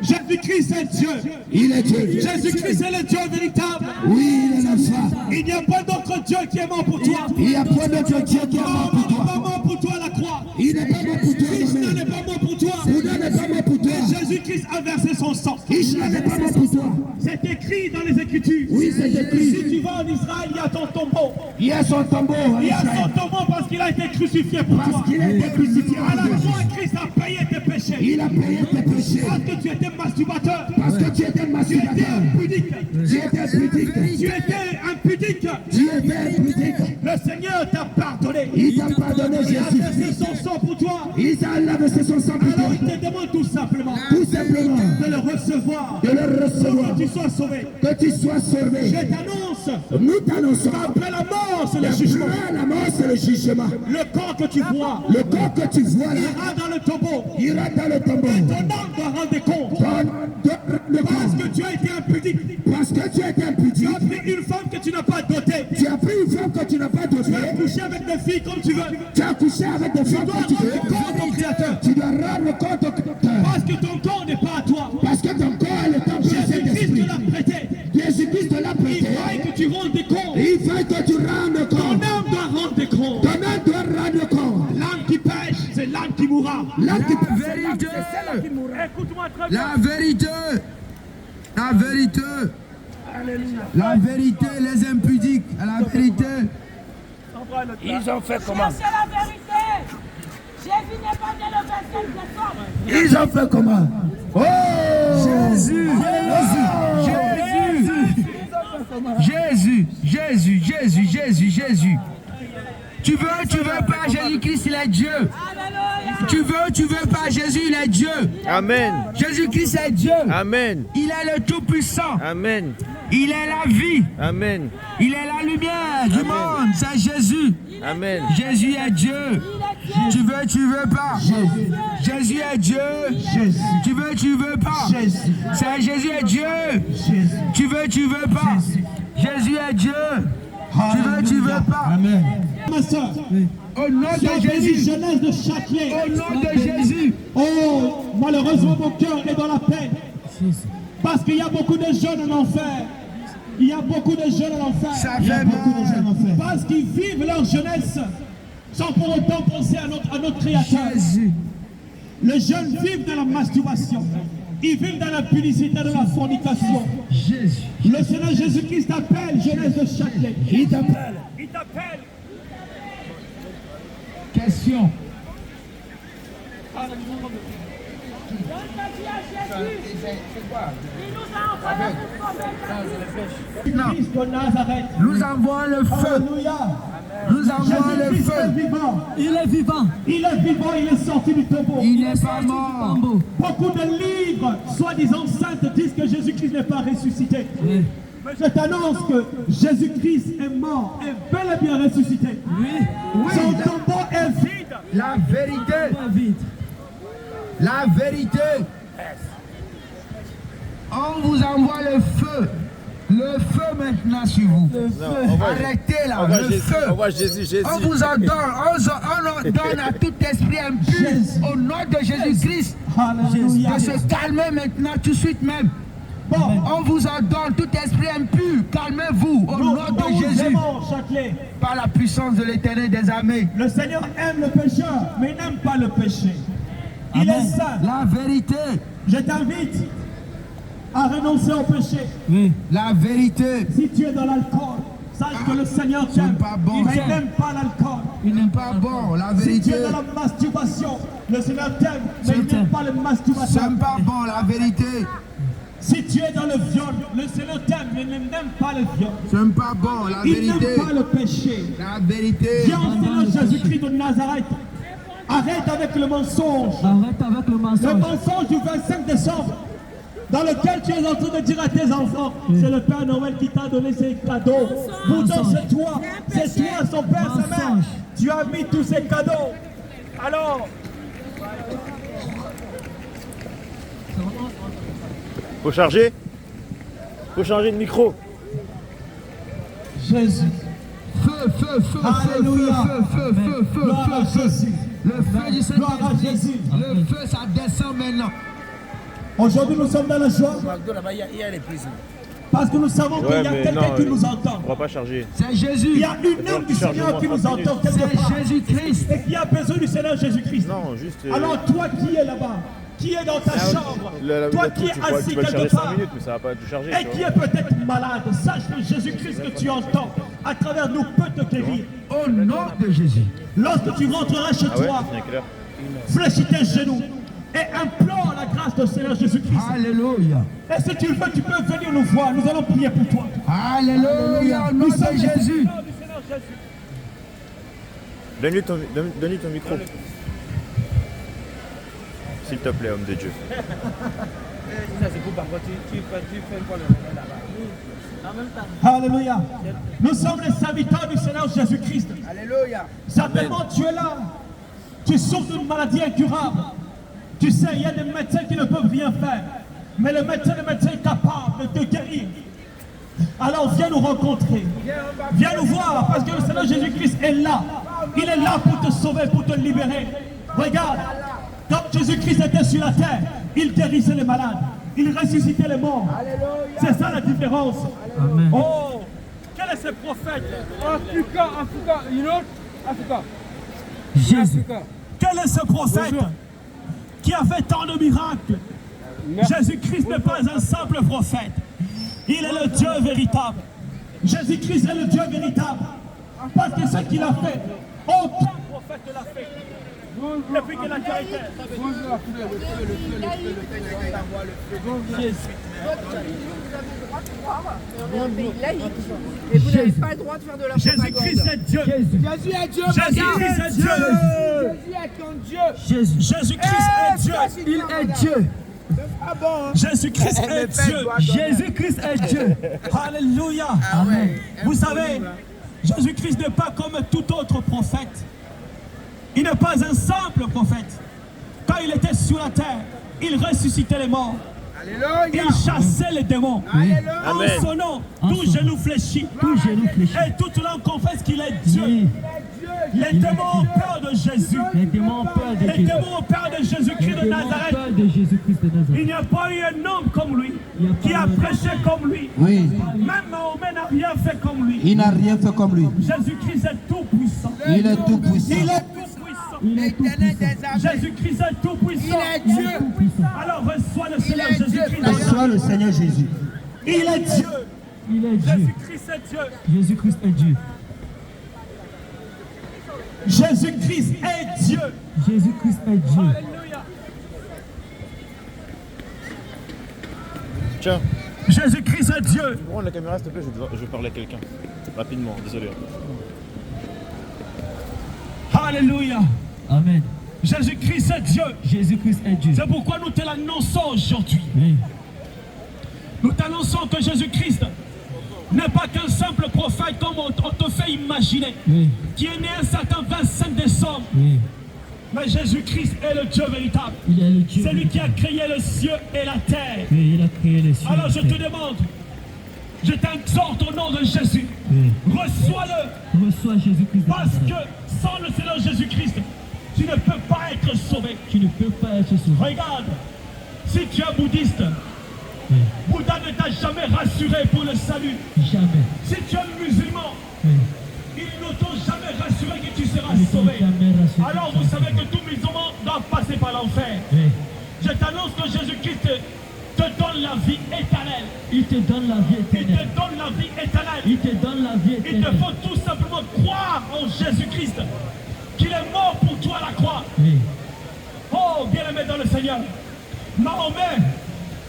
Jésus-Christ est Dieu. Il est Dieu. Jésus-Christ est le Dieu véritable. Oui, il est l'alpha. Il n'y a pas d'autre Dieu qui est mort pour toi. Il n'y a pas d'autre Dieu qui est mort pour Pas toi. mort pour toi à la croix. Il n'est pas mort pour toi. Krishna Amen. n'est pas mort pour toi. Bouddha n'est pas mort pour toi. Jésus-Christ a versé son sang. Krishna n'est pas mort pour toi. C'est écrit dans les Écritures. Oui, c'est écrit. Si tu vas en Israël, il y a ton tombeau. Il y a son tombeau en Il y a son Israël. tombeau parce qu'il a été crucifié pour toi. Parce qu'il a été crucifié À la pour toi. croix, Christ a payé tes péchés. Il a payé tes péchés. Parce que tu étais masturbateur. Parce que tu étais Tu étais masturbateur. impudique. Tu étais pudique. Tu étais impudique. Tu étais pudique. Le Seigneur t'a pardonné. Il t'a pardonné, Il a Jésus. versé son sang pour toi. Il t'a lavé son sang pour toi. Alors il te demande tout simplement Tout simplement de le recevoir. de le Pour recevoir. que tu sois sauvé. Que tu sois sauvé. Je t'annonce nous t'annonçons qu'après la mort, c'est le jugement. qu'après la mort, c'est le jugement. Le corps que tu vois Le corps que tu vois là ira dans le tombeau. ira dans le tombeau. Ton âme doit rendre compte. Parce que tu as été impudique. Parce que tu es Tu impudique. as pris une femme que tu n'as pas dotée. Tu as pris une femme que tu n'as pas Tu as dotée. couché avec des filles comme tu veux. Tu as couché avec des Tu femmes dois que tu veux. rendre compte au Créateur. Tu dois rendre compte au Créateur. Parce que ton corps n'est pas à toi. Parce que ton corps est le temple du Jésus-Christ te Saint-Esprit. l'a prêté. Jésus-Christ te l'a Il prêté. faille que tu rendes des comptes. Il faut que tu rendes Ton compte. âme doit rendre des comptes. Ton âme doit rendre compte. L'âme qui pêche, c'est l'âme qui mourra. L'âme qui Vérité, Écoute-moi très bien. la vérité, la vérité, la vérité, les impudiques, la vérité. Ils ont fait comment? C'est la vérité. Jésus n'est pas né le 27 décembre. Ils ont fait comment? Oh! Jésus, Jésus, Jésus, Jésus, Jésus, Jésus. Tu veux pas, Jésus-Christ, il est Dieu. Alléluia. Tu veux pas, Jésus, il est Dieu. Amen. Jésus-Christ est Dieu. Amen. Il est le Tout-Puissant. Amen. Il est la vie. Amen. Il est la lumière du monde. C'est Jésus. Amen. Jésus est Dieu. Tu veux pas. Jésus est Dieu. Tu veux pas. C'est Jésus est Dieu. Tu veux pas. Jésus est Dieu. Tu veux pas. Amen. Ma soeur, Au nom sois de bénie, Jésus. jeunesse de Châtelet. Au nom de Jésus. Oh, malheureusement, mon cœur est dans la peine. Parce qu'il y a beaucoup de jeunes en enfer. Il y a beaucoup de jeunes en enfer. Ça Il y a fait beaucoup de mal. jeunes en enfer. Parce qu'ils vivent leur jeunesse sans pour autant penser à notre Créateur. Jésus. Les jeunes vivent dans la masturbation. Ils vivent dans la publicité, dans la fornication. Jésus. Le Seigneur Jésus-Christ t'appelle, jeunesse de Châtelet. Il t'appelle. Il t'appelle. Question. Donne ta vie à Jésus. Il nous a envoyé pour sauver. Christ de Nazareth. Nous envoyons le feu. Alléluia. Nous envoyons le Jésus-Christ est feu. vivant. Il est vivant. Il est vivant, il est sorti du tombeau. Il n'est pas mort. Beaucoup de livres, soi-disant saintes, disent que Jésus-Christ n'est pas ressuscité. Mais je t'annonce que Jésus-Christ est mort, est bel et bien ressuscité. Son tombeau est vide. La vérité. Vite. La vérité. On vous envoie le feu. Le feu maintenant sur vous. Arrêtez là, le feu. Envoie Jésus, Jésus. On vous ordonne, on ordonne à tout esprit impur au nom de Jésus-Christ Alléluia. de se calmer maintenant tout de suite même. Bon, On vous ordonne tout esprit impur, calmez-vous au nous nom de Jésus aimons Châtelet. par la puissance de l'Éternel des armées. Le Seigneur aime le pécheur, mais il n'aime pas le péché. Il est saint. La vérité, Je t'invite à renoncer au péché. la vérité. Si tu es dans l'alcool, sache que le Seigneur C'est t'aime. pas bon, Mais ça. il n'aime pas l'alcool. Il n'est pas bon, la Si tu vérité. es dans la masturbation, le Seigneur t'aime, mais il C'est- n'aime pas la masturbation. C'est pas bon, la vérité. Si tu es dans le viol, le Seigneur t'aime, mais il n'aime pas le viol. C'est pas bon, la Il n'aime vérité. pas le péché. La vérité. Viens au Seigneur Jésus-Christ de Nazareth. Arrête avec le mensonge. Arrête avec le Le mensonge. mensonge du 25 décembre, dans lequel tu es en train de dire à tes enfants, c'est le Père Noël qui t'a donné ces cadeaux. Pourtant c'est toi, son Père, sa mère. Mensonge. Tu as mis tous ces cadeaux. Alors, Faut charger. Faut changer de micro. Jésus. Feu, feu, feu, Alléluia. feu, feu, feu, feu, Gloire à feu, feu. Jésus. Le feu du Gloire à Saint-Esprit. Jésus. Le feu, ça descend maintenant. Aujourd'hui, nous sommes dans la joie Il y a les prisons. parce que nous savons qu'il y a quelqu'un qui nous entend. On va pas charger. C'est Il Jésus. y a une âme du Seigneur qui nous entend quelque part C'est Jésus-Christ. et qui a besoin du Seigneur Jésus-Christ. Non, juste. Alors toi qui es là-bas, qui est dans ta chambre, toi qui es assis tu vas le charger quelque 5 part minutes, mais ça va pas tout charger. et qui est peut-être malade, sache que Jésus-Christ que tu entends à travers nous peut te guérir. Au nom de Jésus. Lorsque tu rentreras chez Ah ouais, toi, c'est à quelle heure? fléchis tes genoux et implore la grâce du Seigneur Jésus-Christ. Alléluia. Et si tu le veux, tu peux venir nous voir, nous allons prier pour toi. Alléluia. Au nom Nous de sommes les Jésus. serviteurs du Seigneur Jésus. Donne-lui ton micro. S'il te plaît, homme de Dieu. Ça, c'est pour parfois, tu fais quoi là-bas? Alléluia. Nous sommes les serviteurs du Seigneur Jésus-Christ. Alléluia. Certainement, tu es là. Tu souffres d'une maladie incurable. Tu sais, il y a des médecins qui ne peuvent rien faire. Mais le médecin est capable de te guérir. Alors viens nous rencontrer. Viens nous voir parce que le Seigneur Jésus-Christ est là. Il est là pour te sauver, pour te libérer. Regarde, quand Jésus-Christ était sur la terre, il guérissait les malades. Il ressuscitait les morts. C'est ça la différence. Amen. Oh, quel est ce prophète? Africa, you know? Africa. Jésus. Quel est ce prophète qui a fait tant de miracles? Jésus-Christ n'est pas un simple prophète. Il est le Dieu véritable. Jésus-Christ est le Dieu véritable. Parce que ce qu'il a fait, aucun prophète ne l'a fait. Depuis qu'il a été. Et vous n'avez pas le droit de faire de la Jésus-Christ est Dieu. Jésus est Dieu. Jésus-Christ est Dieu. Jésus est ton Dieu. Jésus-Christ est Dieu. Il est Dieu. Jésus-Christ est Dieu. Jésus-Christ est Dieu. Alléluia. Amen. Vous savez, Jésus-Christ n'est pas comme tout autre prophète. Il n'est pas un simple prophète. Quand il était sur la terre, il ressuscitait les morts. Alléluia. Il chassait les démons. Alléluia. En son nom, tout genou fléchit. Tout genou fléchit. Et toute langue confesse qu'il est Dieu. Oui. Les démons ont peur de Jésus. Les démons ont peur de Les Jésus. démons ont peur de Jésus-Christ de Les démons ont Nazareth. peur de Jésus-Christ de Nazareth. Il n'y a pas eu un homme comme lui Il n'y a qui pas a eu un prêché comme lui. Oui, Même Mahomet n'a rien fait comme lui. il n'a rien fait comme lui. Jésus-Christ est tout puissant. Il est tout puissant. Il est tout puissant. Il est tout puissant. Jésus-Christ est tout puissant. Il est Dieu. Alors reçois le Seigneur est Dieu. Jésus-Christ. Reçois le Seigneur Jésus. Il est Dieu. Il est Dieu. Jésus-Christ est Dieu. Jésus-Christ est Dieu. Jésus-Christ est Dieu. Jésus-Christ est Dieu. Alléluia. Tiens, Jésus-Christ est Dieu. prends la caméra s'il te plaît, je vais parler à quelqu'un. Rapidement, désolé. Alléluia. Amen. Jésus-Christ est Dieu. Jésus-Christ est Dieu. C'est pourquoi nous te l'annonçons aujourd'hui. Oui. Nous t'annonçons que Jésus-Christ n'est pas qu'un simple prophète comme on te fait imaginer, Oui. qui est né un certain 25 décembre. Oui. Mais Jésus-Christ est le Dieu véritable. Il est le Dieu. C'est lui qui a créé le ciel et la terre. Oui, il a créé les cieux. Alors je et la te terre. demande, je t'exhorte au nom de Jésus, Oui. reçois-le, Reçois Jésus-Christ de parce Nazareth. que sans le Seigneur Jésus-Christ, tu ne peux pas être sauvé. Tu ne peux pas être sauvé. Regarde, si tu es bouddhiste, Oui. Bouddha ne t'a jamais rassuré pour le salut. Jamais. Si tu es musulman, Oui. ils ne t'ont jamais rassuré que tu seras Ils ne t'ont sauvé. jamais rassuré. Alors vous savez que tout musulman doit passer par l'enfer. Oui. Je t'annonce que Jésus-Christ te donne la vie éternelle. Il te donne la vie Il te éternelle. donne la vie éternelle. Il te donne la vie Il te éternelle. faut tout simplement croire en Jésus-Christ, qu'il est mort pour toi à la croix. Oui. Oh, bien-aimé dans le Seigneur, Mahomet,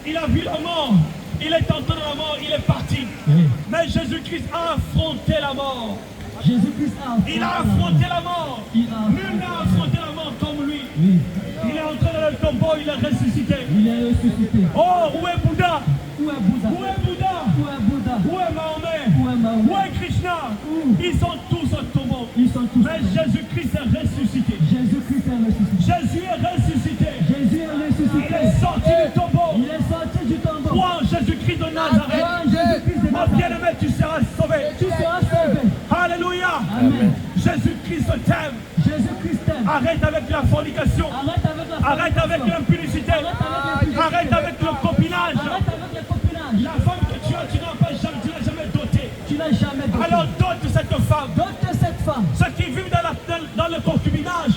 il a vu la mort, il est entré dans la mort, il est parti. Oui. Mais Jésus-Christ a affronté la mort. Jésus-Christ a affronté Il a la affronté mort. la mort. Il a Nul n'a affronté la mort comme lui. Oui. Il est entré dans le tombeau, il est ressuscité. Il est ressuscité. Oh, où est Bouddha? Où est Bouddha? Où est Bouddha? Où est Bouddha? Où est Mahomet? Où est Mahomet? Où est Krishna? Ils sont tous au tombeau. Ils sont tous. Mais Jésus-Christ est ressuscité. Jésus-Christ est ressuscité. Jésus est ressuscité. Jésus est Il ressuscité. est sorti du tombeau. Il est sorti du tombeau. Crois en Jésus-Christ de Nazareth. Crois en Jésus-Christ de Mon Nazareth. bien-aimé, tu seras sauvé. Tu seras sauvé. Alléluia. Amen. Jésus-Christ t'aime. Jésus-Christ t'aime. Arrête avec la fornication. Arrête avec la Arrête avec fornication. l'impudicité. Arrête avec le copinage. Arrête avec le copinage. La femme que tu as, tu n'as jamais dotée. Tu n'as jamais donné. Alors dote cette femme. Donne cette femme. Ceux qui vivent dans le concubinage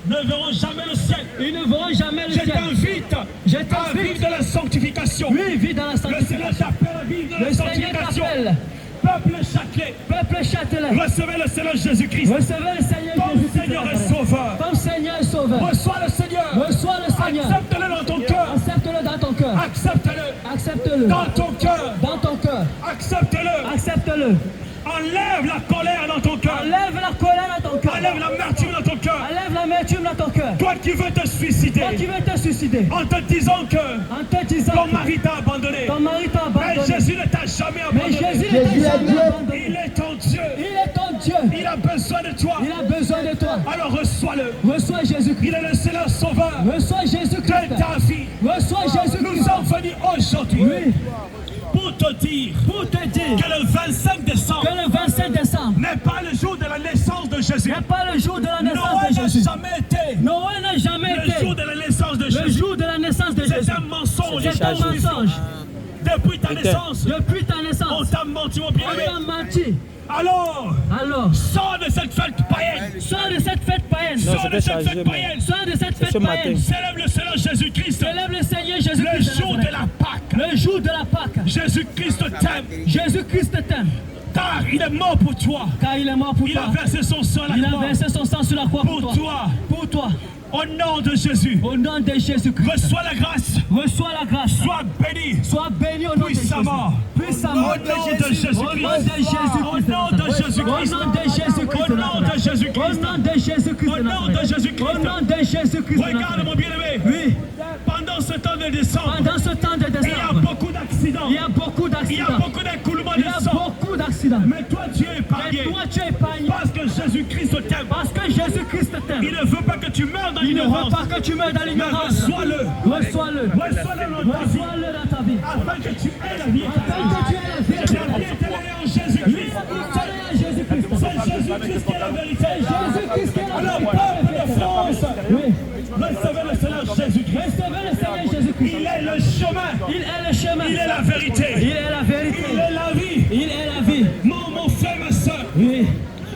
ne verront jamais le ciel. Ils ne verront jamais le Je ciel. t'invite Je à t'invite. vivre dans la sanctification. Oui, vis dans la Le Seigneur sanctification. t'appelle à vivre dans Le la Seigneur sanctification. t'appelle. Peuple châtelé, Peuple châtelain. recevez le Seigneur Jésus-Christ Recevez le Seigneur comme Jésus-Christ. Seigneur et Sauveur. Comme Seigneur et Sauveur. Reçois le Seigneur. Reçois le Seigneur. Accepte-le dans ton cœur. Accepte-le dans ton cœur. Accepte-le Accepte-le dans ton cœur. dans ton cœur. Accepte-le Accepte-le en Enlève la colère dans ton cœur. Enlève la colère dans ton cœur. Enlève l'amertume dans ton cœur. Enlève l'amertume dans ton cœur. Toi qui veux te suicider. Toi qui veux te suicider. En te disant que ton mari t'a abandonné. Ton mari t'a abandonné. Mais Jésus ne t'a jamais abandonné. Mais Jésus ne t'a jamais abandonné. Il est ton Dieu. Il est ton Dieu. Il a besoin de toi. Il a besoin de toi. Alors reçois-le. Reçois Jésus-Christ. Il est le Seigneur Sauveur. Reçois Jésus-Christ. De ta vie. Reçois Jésus-Christ. Nous sommes venus aujourd'hui. Oui. Pour te dire que le 25 décembre n'est pas le jour de la naissance de Jésus. N'est pas le jour de la naissance Noël de Jésus. n'a jamais été. Noël n'a jamais été. Le jour de la naissance de Jésus. Le jour de la naissance de Jésus. C'est un mensonge. C'est un mensonge. Depuis ta naissance. Depuis ta naissance. On t'a menti, mon bien-aimé. On t'a menti. Alors, sors de cette fête païenne. Sors de cette fête païenne. Sors de cette fête païenne. Sors de cette fête païenne. Célèbre le Seigneur Jésus-Christ. Célèbre le Seigneur Jésus-Christ. Le jour de la Pâque. Le jour de la Pâque. Jésus-Christ t'aime. Jésus-Christ t'aime. Car il est mort pour toi. Car il est mort pour toi. Il a versé son sang sur la croix. Il a versé son sang sur la croix pour toi. Pour toi. Au nom de Jésus. Au nom de Jésus-Christ. Reçois la grâce. Reçois la grâce. Sois béni. Sois béni au nom de Jésus. Puissamment. Au nom de Jésus-Christ. Au nom de Jésus-Christ. Au nom de Jésus-Christ. Au nom de Jésus-Christ. Au nom de Jésus-Christ. Au nom de Jésus-Christ. Au nom de Jésus-Christ. Au nom de Jésus-Christ. Regarde mon bien-aimé. Oui. Pendant ce temps de décembre. Pendant ce temps de décembre. Il y a beaucoup d'accidents. Il y a beaucoup d'accidents. Il y a beaucoup d'écoulements de sang. Il y a beaucoup d'accidents. Mais toi tu es épargné. Mais toi tu es épargné. Parce que Jésus-Christ t'aime. Parce que Jésus-Christ t'aime. Il ne veut pas que tu meurs dans l'ignorance. l'ignorance. Il ne veut pas que tu meurs dans l'ignorance. Reçois-le. Reçois-le. Reçois-le dans ta vie. Afin que tu aies la vie. Afin que tu aies la vie. La vie est allée en Jésus-Christ. C'est Jésus-Christ qui est la vérité. Jésus-Christ qui est la alors, vérité. peuple de France, recevez le Seigneur Jésus-Christ. Recevez le Seigneur Jésus-Christ. Il est le chemin. Il est le chemin. Il est la vérité. Il est la vérité. Il est la vie. Il est la vie. Mon frère, ma soeur. Oui.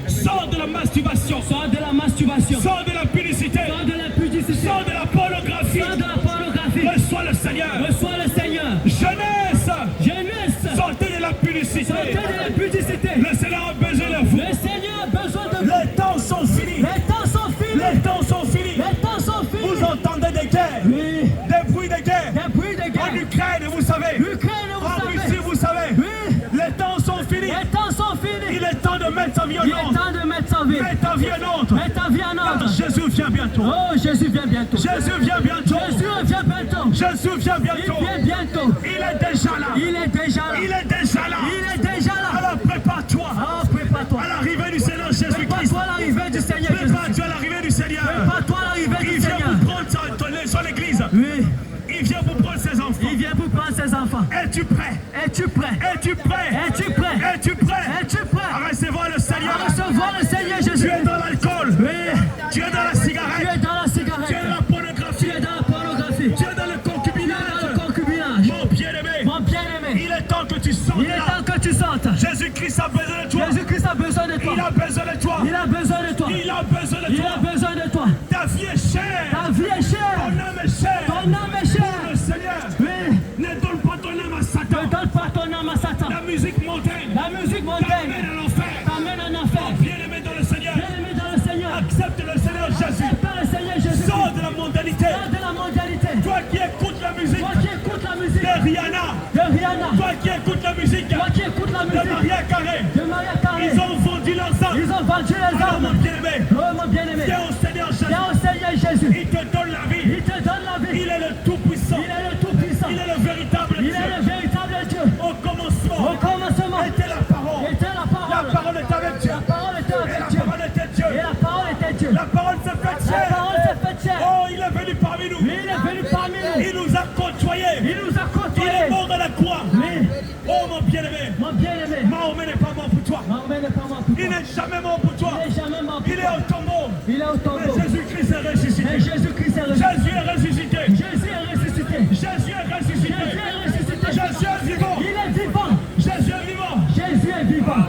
Sors de la masturbation. Sors de la masturbation. Sors de la pudicité. Sors de la pudicité. Sors de la pornographie. Sors de la pornographie. Reçois le Seigneur. Reçois le Seigneur. Jeunesse. Jeunesse. Sortez de la pudicité. Sortez de la pudicité. Le Seigneur a besoin de vous. Le Seigneur a besoin de vous. Les temps sont finis. Les temps sont finis. Les temps sont finis. Les temps sont finis. Vous entendez des guerres. Oui. Des bruits de guerre. Des bruits de guerre. En Ukraine, vous savez. Ukraine, vous en savez. Russie, vous savez. Oui. Les temps sont finis. Les temps sont finis. Il est temps de mettre sa vie en Il est ordre. temps de mettre sa vie. Mets ta vie en ordre. Mets ta vie en ordre. Car Jésus vient bientôt. Oh, Jésus vient bientôt. Jésus vient bientôt. Jésus vient bientôt. Jésus vient Il bientôt. vient bientôt. Il est déjà là. Il est déjà là. Il est déjà là. Il est déjà là. Alors prépare-toi. Oh, prépare-toi. À l'arrivée du Seigneur Jésus-Christ. Prépare-toi à l'arrivée du Seigneur Jésus. Prépare-toi à l'arrivée du Seigneur. Prépare-toi à l'arrivée du Seigneur. Il vient pour prendre son église. Oui. Il vient pour prendre ses enfants. Il vient pour prendre ses enfants. Es-tu prêt? Es-tu prêt? Es-tu prêt? Es-tu prêt? Es-tu prêt? Es-tu prêt? À recevoir le Seigneur. À recevoir le Seigneur Jésus. Tu es dans l'alcool. Oui. Tu es dans la Tu cigarette. es dans la cigarette. Tu es dans la pornographie. Tu es dans la pornographie. Tu es dans le concubinage. Tu es dans le concubinage. Mon bien-aimé. Mon bien-aimé. Il est temps que tu sortes. Il est temps que tu sortes. Jésus-Christ a besoin de toi. Jésus-Christ a besoin de toi. Il a besoin de toi. Il a besoin de toi. Il a besoin de Il toi. a besoin de toi. Ta vie est chère. Ta vie est chère. Ton âme est chère. Ton âme est chère. Le Seigneur. Oui. Ne donne pas ton âme à Satan. Ne donne pas ton âme à Satan. La musique mondaine. La musique mondaine t'amène à l'enfer. t'amène en enfer. Bien-aimé dans le Seigneur. Bien-aimé dans le Seigneur. Accepte le Seigneur Jésus. Accepte le Seigneur Jésus. Sors de la mondialité. Sors de la mondialité. Toi qui écoutes la musique Toi qui écoutes la musique de Rihanna. de Rihanna. Toi qui écoutes la musique Toi qui écoutes la de musique Maria Carré. de Maria Carré. Ils ont vendu leurs âmes. Ils ont vendu les Alors armes. mon bien-aimé. Oh mon bien-aimé. Viens au Seigneur Jésus. Viens au Seigneur Jésus. Il te donne la vie. Il te donne la vie. Il est le Tout-Puissant. Il est le Tout-Puissant. Il est le véritable Il Dieu. est le véritable Dieu. Au commencement Au commencement était la parole. était la parole. La parole est avec Dieu. La parole était Et avec la Dieu. parole était Dieu. Et la parole était Dieu. La parole s'est faite La chair. parole s'est faite chair. Oh, il est venu parmi nous. Il est venu parmi nous. Il nous a côtoyés. Il nous a Il est côtoyés. mort à la croix. Oui. Oh mon bien-aimé. Mon bien-aimé. Mahomet n'est pas mort pour toi. Mahomet n'est pas mort pour toi. Il n'est jamais mort pour toi. Il n'est jamais mort pour Il est toi. au tombeau. Il est au tombeau. Mais Jésus-Christ est ressuscité. Mais Jésus-Christ est ressuscité. Jésus est ressuscité. Jésus est ressuscité. Jésus est ressuscité. Jésus est ressuscité. Jésus est vivant. Il est vivant. Jésus est vivant. Jésus est vivant.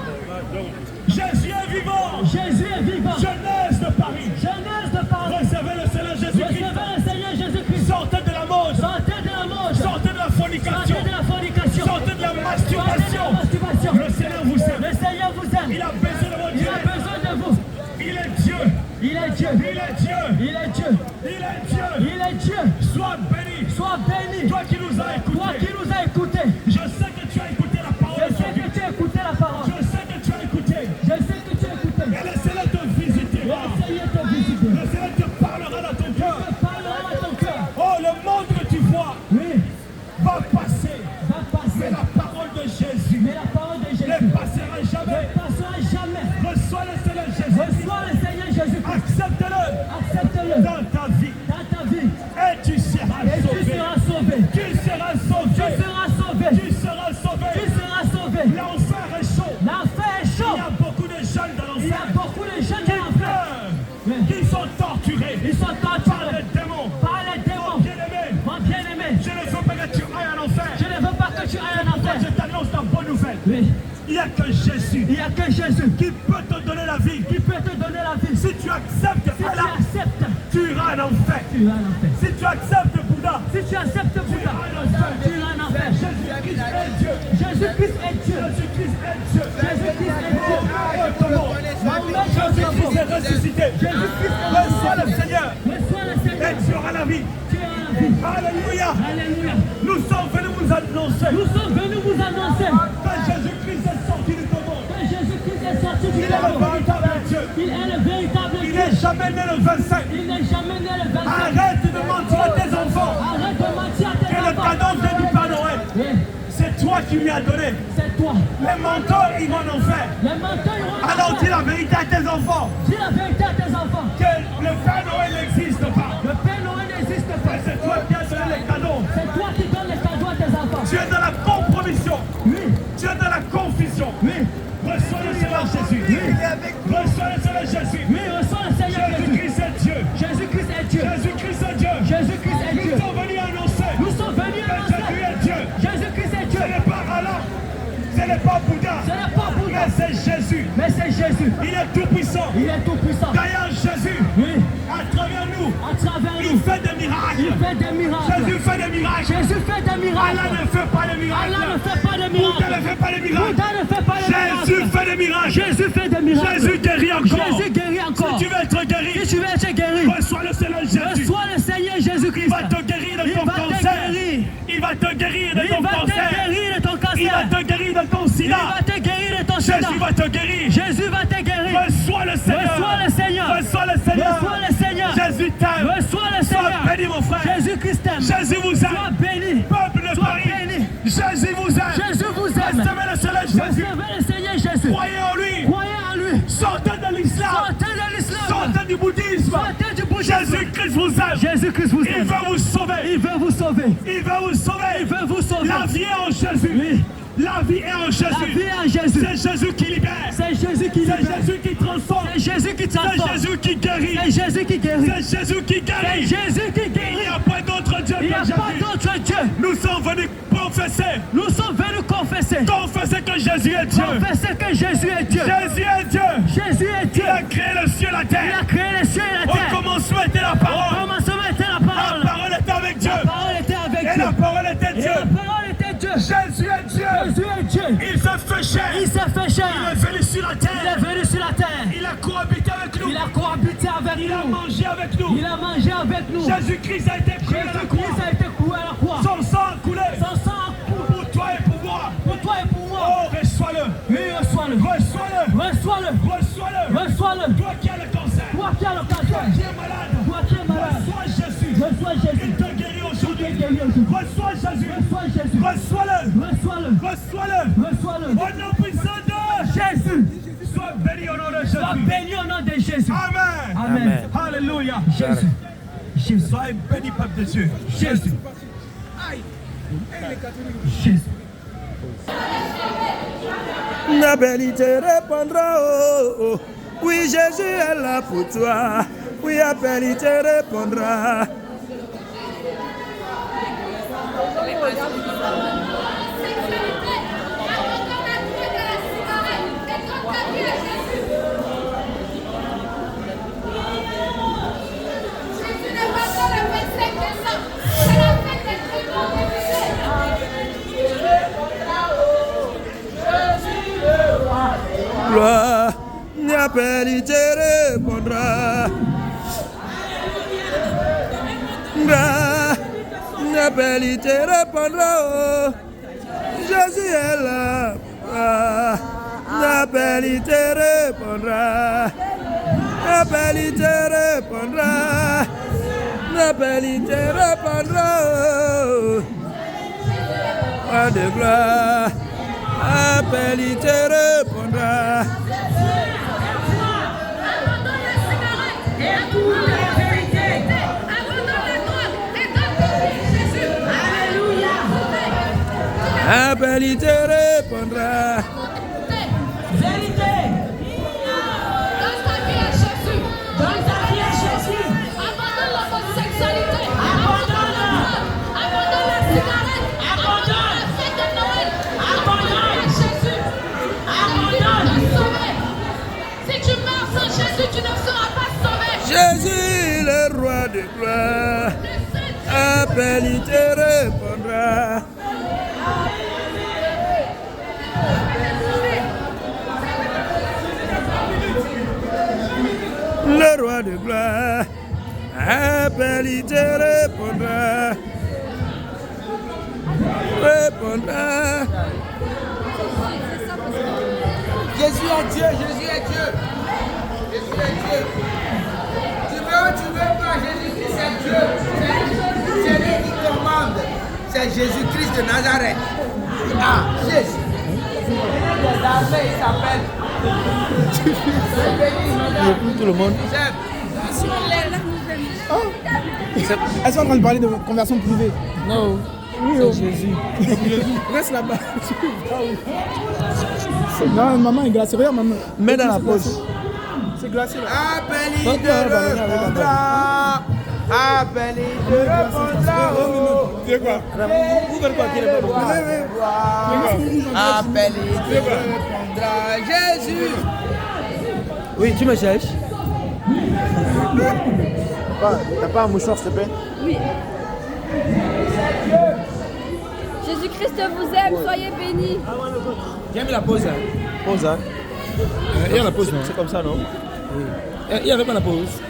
Jésus est vivant. Jésus est vivant. Jeunesse de Paris. Jeunesse de Paris. Recevez le Seigneur Jésus-Christ. Recevez le Seigneur Jésus-Christ. Sortez de la mode. Sortez de la mode. Sortez de la fornication. Sortez de la fornication. Sortez de la Sortez de masturbation. la masturbation. Le Seigneur vous aime. Le Seigneur vous aime. Il a besoin de votre Il Dieu. a besoin de vous. Il est Dieu. Il est Dieu. Il est Dieu. Il est Dieu. Il est Dieu. Il est Dieu. Sois béni. Sois béni. Toi qui nous as écoutés. Toi qui nous as écoutés. Je sais que tu as écouté la parole. Je sais que tu as écouté la parole. Je sais que tu as écouté jamais. Ne passera jamais. Reçois le Seigneur Jésus. Reçois le Seigneur Jésus. Accepte-le. Accepte-le. Dans ta vie. Dans ta vie. Et tu seras Et tu sauvé. seras sauvé. Tu seras sauvé. Tu seras sauvé. Tu seras sauvé. Tu seras sauvé. L'enfer est chaud. L'enfer est chaud. Il y a beaucoup de jeunes dans Il y a l'enfer beaucoup de jeunes dans l'enfer. qui sont torturés. Ils sont Par torturés les démons. par les démons. Bien-aimé, Mon bien-aimé, je ne veux pas que tu ailles en enfer. je ne veux pas que tu ailles en enfer. Je t'annonce ta bonne nouvelle. Oui. Il n'y a que Jésus Il n'y a que Jésus qui peut te donner la vie. qui peut te donner la vie. Si tu acceptes Si tu Allah, acceptes, tu iras en enfer. tu iras en enfer. Si tu acceptes Bouddha, Si tu acceptes Bouddha, tu iras en enfer. Jésus-Christ est Dieu. Jésus-Christ est Dieu. Jésus-Christ est Dieu. Jésus-Christ est Dieu. Mahomet, Jésus-Christ est ressuscité. Jésus-Christ est Reçois le Seigneur Reçois le et Seigneur. tu auras la vie. Tu auras la vie. Alléluia. Alléluia. Nous sommes venus vous annoncer Nous sommes venus vous annoncer que Jésus-Christ est sorti du tombeau. que Jésus-Christ est sorti Il du est le tombeau. véritable Dieu. Il est le véritable Il Dieu. n'est jamais né le 25. Il n'est jamais né le 25. Arrête de mentir à tes enfants. Arrête de mentir à tes Que le enfants. cadeau vient du Père Noël. Oui, C'est toi qui lui as donné. c'est toi. Les menteurs, ils vont en enfer. Les menteurs iront en Alors enfer. dis la vérité à tes enfants. Dis la vérité à tes enfants. Que le Père Noël n'existe pas. Le Père Noël n'existe pas. Mais c'est toi qui as donné les cadeaux. C'est toi qui donnes les cadeaux à tes enfants. Tu es dans la compromission. Oui, Tu es dans la confusion. oui, Reçois le Seigneur Jésus. Reçois le Seigneur Jésus. oui, reçois le Seigneur Jésus. Jésus-Christ est Dieu. Jésus-Christ est Dieu. Jésus-Christ est Dieu. Jésus-Christ est Dieu. Nous sommes venus annoncer Nous sommes venus que annoncer. Jésus est Dieu. Jésus-Christ est Dieu. Ce n'est pas Allah. Ce n'est pas Bouddha. Ce n'est pas Bouddha. Mais c'est Jésus. Mais c'est Jésus. Il est tout puissant. Il est tout puissant. D'ailleurs, Jésus, Oui, à travers nous, à travers il nous, fait des miracles. il fait des miracles. Jésus fait des miracles. Jésus fait des miracles. Allah ne fait pas des miracles. Allah ne fait pas de Bouddha miracles. ne fait pas des miracles. Bouddha ne fait pas de Jésus miracles. fait des miracles. Jésus fait des miracles. Jésus guérit encore. Jésus guérit encore. Si tu veux être guéri, Si tu veux être guéri, reçois le Seigneur Jésus. reçois le Seigneur Jésus-Christ. Il va te guérir de Il ton va te cancer. guérir. Il va te guérir de Il ton va te cancer. guérir de ton Il va cancer. te guérir de ton Il sida. va te guérir de ton sida. Jésus va te guérir. Jésus va te guérir. Reçois le Seigneur. Reçois le Seigneur. Reçois le Seigneur. Reçois le Seigneur. Jésus t'aime. Reçois le Sois Seigneur. béni, mon frère. Jésus-Christ t'aime. Jésus vous Sois aime. béni. Peuple de Sois Paris. béni. Jésus vous aime. Jésus vous aime. Recevez le Seigneur Jésus. Recevez le Seigneur Jésus. Croyez en lui. Croyez en lui. Sortez de l'islam. Sortez de l'islam. Sortez du bouddhisme. Sortez du bouddhisme. Jésus-Christ vous aime. Jésus-Christ vous Il aime. veut vous sauver. Il veut vous sauver. Il veut vous sauver. Il veut vous sauver. La vie est en Jésus. Oui. La vie est en La Jésus. vie est en Jésus. C'est Jésus qui libère. C'est Jésus qui C'est libère. Jésus qui transforme. C'est Jésus qui C'est transforme. Jésus qui guérit. C'est Jésus qui guérit. C'est Jésus qui C'est guérit. Jésus qui Il guérit. n'y a pas d'autre Dieu Il n'y a que pas Jésus. d'autre Dieu. Nous sommes venus confesser. Nous sommes venus confesser. Confesser que Jésus est Dieu. Confesser que Jésus est Dieu. Jésus est Dieu. Jésus est Dieu. Il a créé le ciel et la Il terre. a créé les cieux et la Au terre. commencement était la Au parole. commencement était la La parole. parole était avec Dieu. La parole était avec Et Dieu. la parole était Et Dieu. la parole était Dieu. Jésus est Dieu. Jésus est Dieu. Il s'est fait chair. Il s'est fait Il chair. est venu sur la Il terre. est venu sur la terre. Il a cohabité avec nous. Il a cohabité avec Il a nous. mangé avec nous. Il a mangé avec nous. Jésus-christ a été cloué à la croix. Jésus-Christ a été cloué à la croix. Son sang a coulé. Son sang Pour toi et pour moi. pour toi et pour moi. Oh, reçois-le. Oui, reçois-le. Reçois-le. Reçois-le. Reçois-le. Reçois-le. Toi qui as le cancer. Toi qui as le cancer. Qui es malade. Toi qui es malade. Reçois Jésus. Reçois Jésus. Il te guérit aujourd'hui. Il te guérit aujourd'hui. Reçois Jésus. Reçois Jésus. Reçois-le. Reçois-le. Reçois-le. Reçois-le. Au nom puissant de Jésus. Sois béni au nom de Sois Jésus. béni au nom de Jésus. Amen. Amen. Alléluia. Jésus. Jésus. Sois béni, peuple de Dieu. Jésus. Jésus. La bénité répondra, oh, oh. Oui, Jésus est là pour toi. Oui, la bénité répondra. Jésus n'est pas dans le 25 décembre, c'est la fête des tribunaux des Gloire, la bénité répondra. Gloire, la bénité répondra, oh. Jésus est là. Ah, la bénité répondra. La bénité répondra. La bénité répondra, oh. Pas de gloire. La bénité répondra. Appel, il te répondra. Vérité. Donne ta vie à Jésus. Donne ta vie à Jésus. Abandonne l'homosexualité. Abandonne. Abandonne la cigarette. Abandonne. La fête de Noël. Abandonne. À Jésus. Abandonne. Jésus va te sauver. Si tu meurs sans Jésus, tu ne seras pas sauvé. Jésus, le roi de gloire. Appel, il te répondra. Le roi de gloire, appelle, il te répondra. Répondra. Jésus est Dieu, Jésus est Dieu. Jésus est Dieu. Tu veux ou tu veux pas, Jésus-Christ est Dieu. C'est lui qui commande. C'est Jésus-Christ de Nazareth. Ah, Jésus. Il s'appelle. Tout le monde. Elles sont en train de parler de conversion privée. Non. C'est Jésus. Reste là-bas. Non, maman est glacée. Regarde, maman. Mets dans la poche. C'est glacé là. Appel, il te répondra. Appel, il te répondra. C'est quoi? Vous faites quoi? Appel, il te répondra. Jésus. Oui, tu me cherches? T'as pas un mouchoir, s'il te plaît? Oui. Jésus-Christ vous aime, soyez bénis. J'ai mis la pause. Pause, hein? Il y a la pause, non? C'est comme ça, non? Oui. Il n'y avait pas la pause.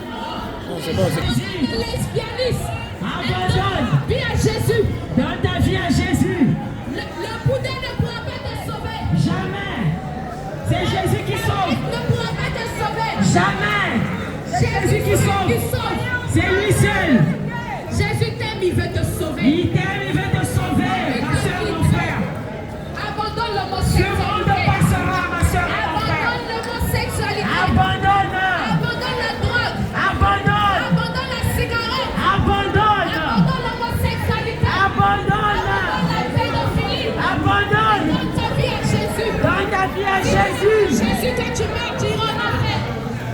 Non, c'est bon. Lesbianisme. Abandonne. Vie à Jésus. Donne ta vie à Jésus. Le boudin ne pourra pas te sauver. Jamais. C'est Jésus qui sauve. Il ne pourra pas te sauver. Jamais. C'est Jésus qui sauve. C'est lui seul. Jésus t'aime, il veut te sauver. Il t'aime, il veut te sauver. Ma soeur, mon frère. Abandonne Ce monde l'homosexualité. passera, ma soeur, mon frère. Abandonne l'homosexualité. Abandonne. Abandonne la drogue. Abandonne. Abandonne la cigarette. Abandonne. Abandonne l'homosexualité. Abandonne. La pédophilie. Abandonne. Donne ta vie à Jésus. Donne ta vie à Jésus. Jésus, quand tu meurs, tu iras en enfer.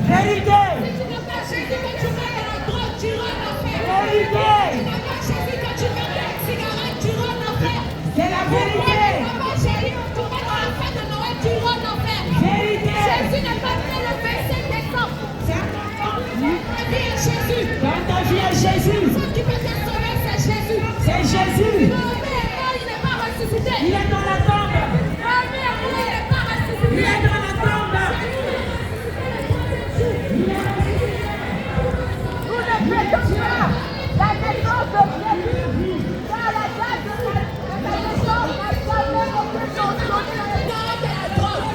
Vérité. Si tu n'as pas Jésus, quand tu meurs de la drogue, tu iras en enfer. Vérité. Si tu n'as pas Jésus, quand tu meurs de la cigarette, tu iras en enfer. C'est la vérité. Si tu n'as pas Jésus, quand tu meurs à la fête de Noël, tu iras en enfer. Vérité. Jésus n'est pas venu le 27 décembre. C'est important. Donne ta vie à Jésus. Donne ta vie à Jésus. Ce qui peut te sauver, c'est Jésus. C'est Jésus. Il n'est pas ressuscité. Il est dans la tombe. Il n'est pas ressuscité. Il est dans la tombe. Nous ne prêtons pas la naissance de Jésus. Car la date de sa naissance n'a jamais aucune chance de la drogue.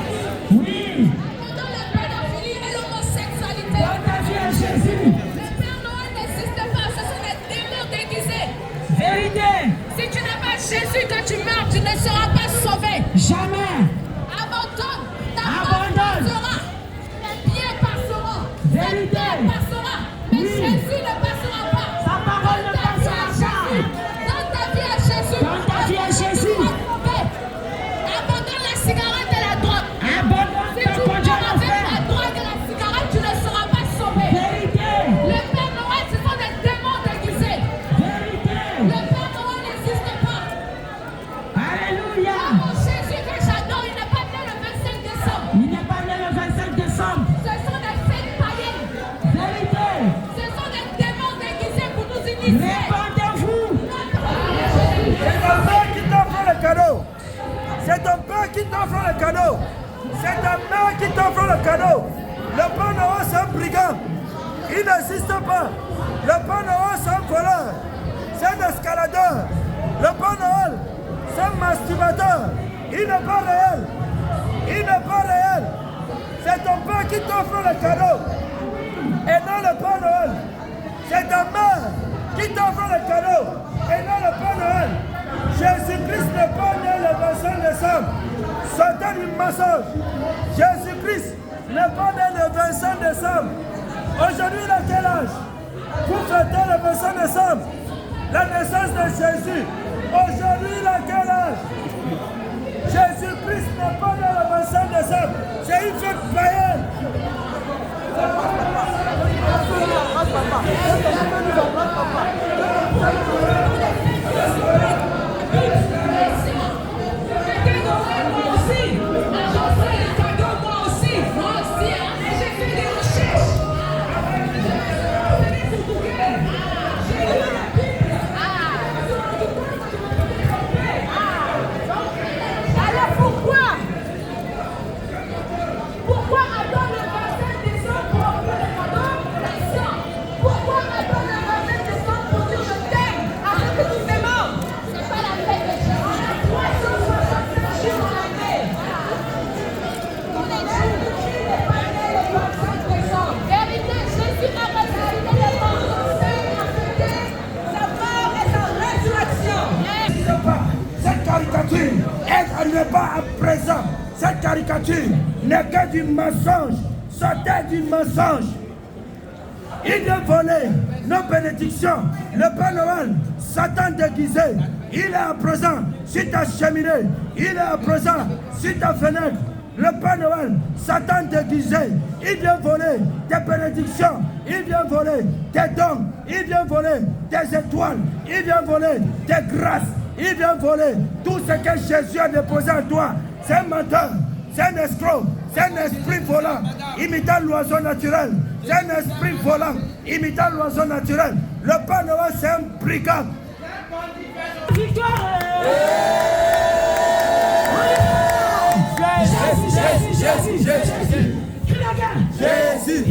Oui. Pendant la pédophilie et l'homosexualité. Donne ta vie à Jésus. Le Père Noël n'existe pas, ce sont des démons déguisés. Vérité. Si tu n'as pas Jésus quand tu meurs, tu ne seras pas sauvé. Jamais. Abandonne. Ta Abandonne. femme passera. Tes pieds passeront. Vérité. Ta tête passera. Mais Oui. Jésus ne passera pas. Sa parole ne Donne ta vie à passera pas. Jésus. Donne ta vie à Jésus. Donne ta vie à Jésus. Tu seras sauvé. Abandonne la cigarette et la drogue. Abandonne Si ta tu conduite meurs en avec enfer. la drogue et la cigarette, tu ne seras pas sauvé. Vérité. Le Père Noël, ce sont des démons déguisés. Vérité. Le Père Noël n'existe pas. Alléluia. Oh, Jésus que j'adore, il n'est pas né le 25 décembre. Il n'est pas né le 25 décembre. Ce sont des fêtes païennes. Vérité. Ce sont des démons déguisés pour nous initier. Répandez-vous. C'est ton père qui t'offre le cadeau. C'est ton père qui t'offre le cadeau. C'est ta mère qui t'offre le cadeau. Le Père Noël, c'est un brigand. Il n'existe pas. Le Père Noël, c'est un voleur. C'est un escaladeur. Le Père Noël, c'est un masturbateur. Il n'est pas réel. Il n'est pas réel. C'est ton père qui t'offre le cadeau. Et non le Père Noël. C'est ta mère qui t'offre le cadeau. Et non le Père Noël. Jésus-Christ n'est pas né le 25 décembre. Sortez du mensonge. Jésus-Christ n'est pas né le 25 décembre. Aujourd'hui, il a quel âge? Vous fêtez le 25 décembre. La naissance de Jésus. Aujourd'hui, il a quel âge? Jésus-Christ n'est pas dans le 25 décembre. C'est une fête païenne. Pourquoi attendre le 25 décembre pour offrir les cadeaux? Pourquoi attendre le 25 décembre pour dire je t'aime après que nous t'aimons? C'est pas la fête des gens. On a 365 jours dans l'année. Tous les jours, qui n'est pas né le 25 décembre? Vérité, Jésus a réalisé les morts. Enseigne à fêter sa mort et sa résurrection. Cette caricature, elle n'est pas à présent. Cette caricature n'est que du mensonge, sortait du mensonge. Il vient voler nos bénédictions. Le Père Noël, Satan déguisé, il est à présent sur ta cheminée, il est à présent sur ta fenêtre. Le Père Noël, Satan déguisé, il vient voler tes bénédictions, il vient voler tes dons, il vient voler tes étoiles, il vient voler tes grâces, il vient voler tout ce que Jésus a déposé en toi. C'est un menteur, c'est un escroc, c'est un esprit volant, imitant l'oiseau naturel. C'est un esprit volant, imitant l'oiseau naturel. Le Père Noël, c'est un brigand. Victoire! Jésus.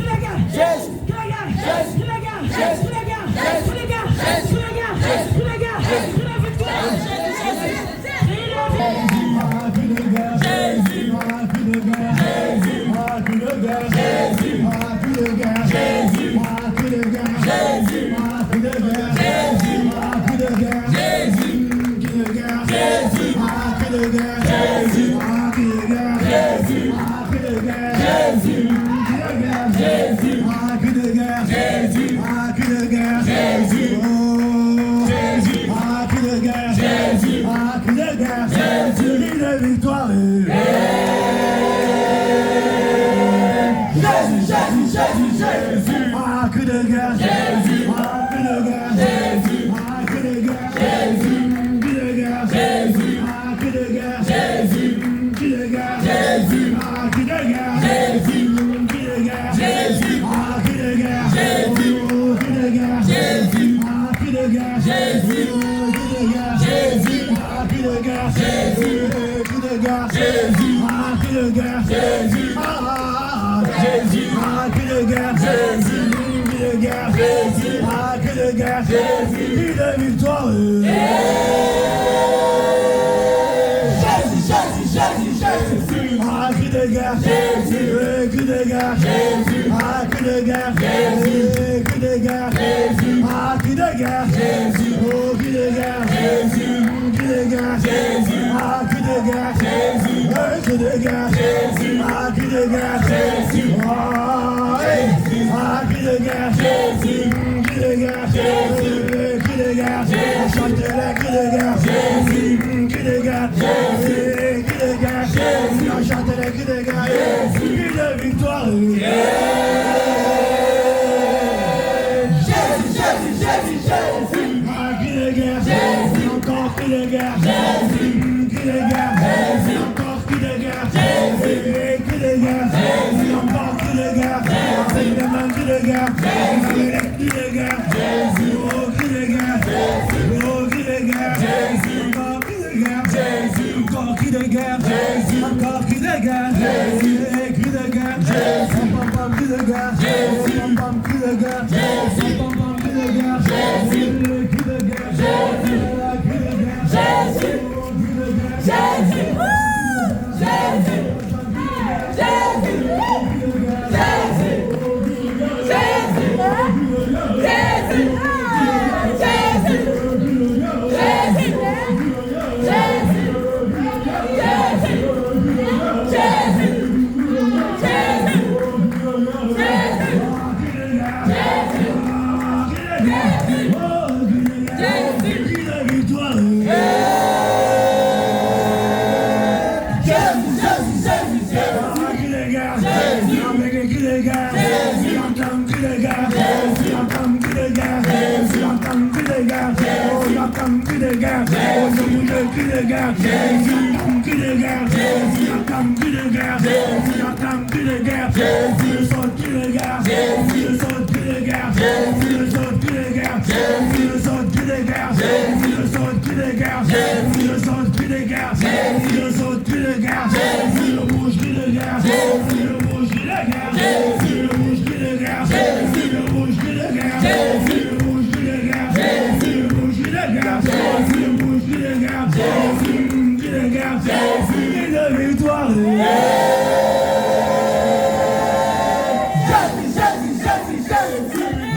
gars, Jésus entend que les gars, Jésus entend que les gars, Jésus entend que les gars, oh il entend que les gars, oh je bouge que les gars, Jésus entend que les gars, Jésus entend que les gars, Jésus entend que les gars, Jésus saute que les gars, Jésus saute que les gars, Jésus saute que les gars, Jésus saute que les gars, Jésus saute que les gars, Jésus saute que les gars, Jésus saute que les gars, Jésus bouge que les gars, Jésus bouge que les gars, Jésus bouge que les gars, Jésus bouge que les gars, Jésus bouge que les gars, Jésus bouge que les gars, Jésus bouge que les gars, Jésus bouge que les gars, Jésus est la victoire.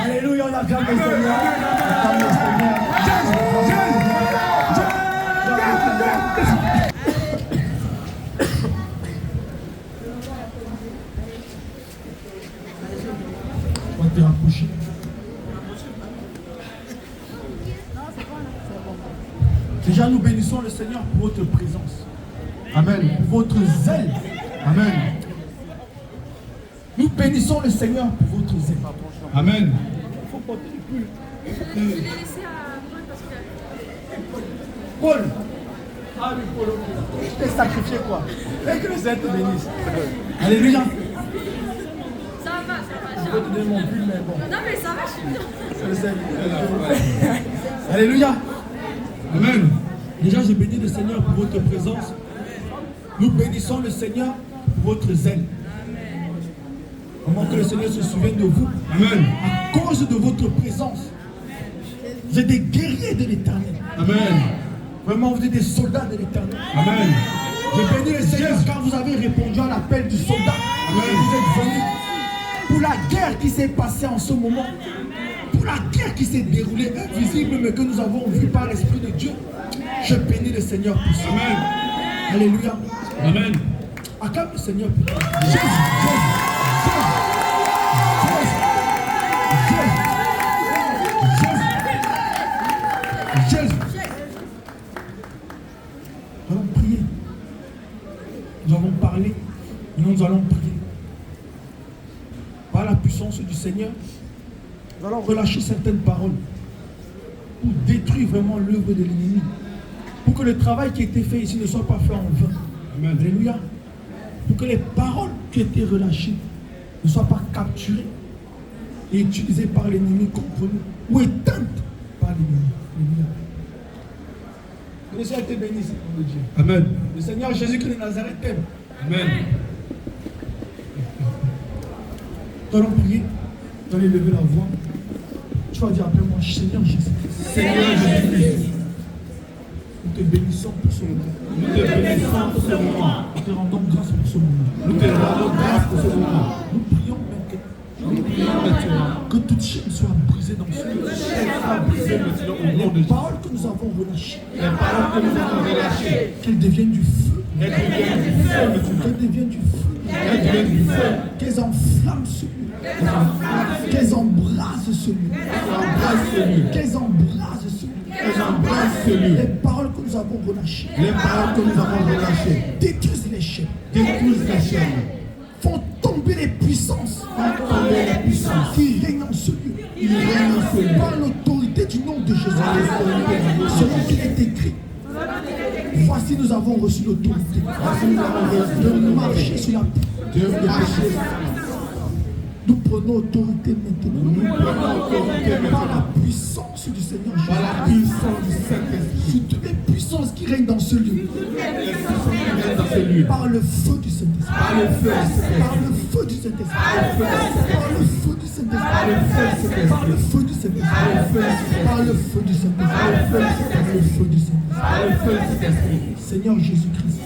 Alléluia, on acclame le Seigneur. On va te rapprocher. Déjà, nous bénissons le Seigneur pour votre présence. Amen. Pour votre zèle. Amen. Nous bénissons le Seigneur pour votre zèle. Amen. Il faut porter le pull. Je l'ai laissé à Paul parce que... Paul. Ah oui, Paul. Je t'ai sacrifié quoi? Et que le Seigneur te bénisse. Alléluia. Ça va. Je vais te donner mon pull, mais bon. Non mais ça va, je suis bien. C'est le Seigneur. Alléluia. Amen. Déjà, je bénis le Seigneur pour votre présence. Nous bénissons le Seigneur pour votre zèle. Comment que le Seigneur se souvienne de vous. Amen. À cause de votre présence. Vous êtes des guerriers de l'Éternel. Amen. Vraiment, vous êtes des soldats de l'Éternel. Amen. Je bénis le Seigneur car vous avez répondu à l'appel du soldat. Amen. Vous êtes venus pour la guerre qui s'est passée en ce moment. Pour la guerre qui s'est déroulée, invisible, mais que nous avons vue par l'Esprit de Dieu. Je bénis le Seigneur pour ça. Amen. Alléluia. Amen. Acclame le Seigneur pour ça. Jésus. Nous allons prier. Nous allons parler. Nous allons prier. Par la puissance du Seigneur, nous allons relâcher certaines paroles pour détruire vraiment l'œuvre de l'ennemi. Pour que le travail qui a été fait ici ne soit pas fait en vain. Amen. Alléluia. Pour que les paroles qui ont été relâchées ne soient pas capturées et utilisées par l'ennemi contre nous ou éteintes par l'ennemi. Alléluia. Que le Seigneur te bénisse, mon Dieu. Amen. Le Seigneur Jésus-Christ de Nazareth t'aime. Amen. Nous allons prier. Nous allons lever la voix. Tu vas dire après moi, Seigneur Jésus-Christ. Seigneur Jésus-Christ. Nous te bénissons pour ce moment. Nous te bénissons pour ce moment. Nous te rendons grâce pour ce moment. Nous te rendons grâce pour ce moment. Nous prions maintenant que toute chaîne soit brisée dans ce lieu. Les paroles que nous avons relâchées. Qu'elles deviennent du feu. Qu'elles deviennent du feu. Qu'elles enflamment ce lieu. Qu'elles embrasent ce lieu. Qu'elles embrasent ce lieu. Les paroles que nous avons relâchées. Détruisent les chaînes. Font tomber les puissances. Qui règnent en ce lieu. Par l'autorité du nom de Jésus. Selon qu'il est écrit. Voici nous avons reçu l'autorité. De marcher sur la terre. Nous prenons autorité maintenant. Par la puissance du Seigneur Jésus. Sur toutes les puissances qui règnent dans ce lieu. Par le feu du Saint-Esprit. Par le feu du Saint-Esprit. Par le feu du Saint-Esprit. Par le feu du Saint-Esprit. Par le feu du Saint-Esprit. Par le feu du Saint-Esprit. Seigneur Jésus-Christ.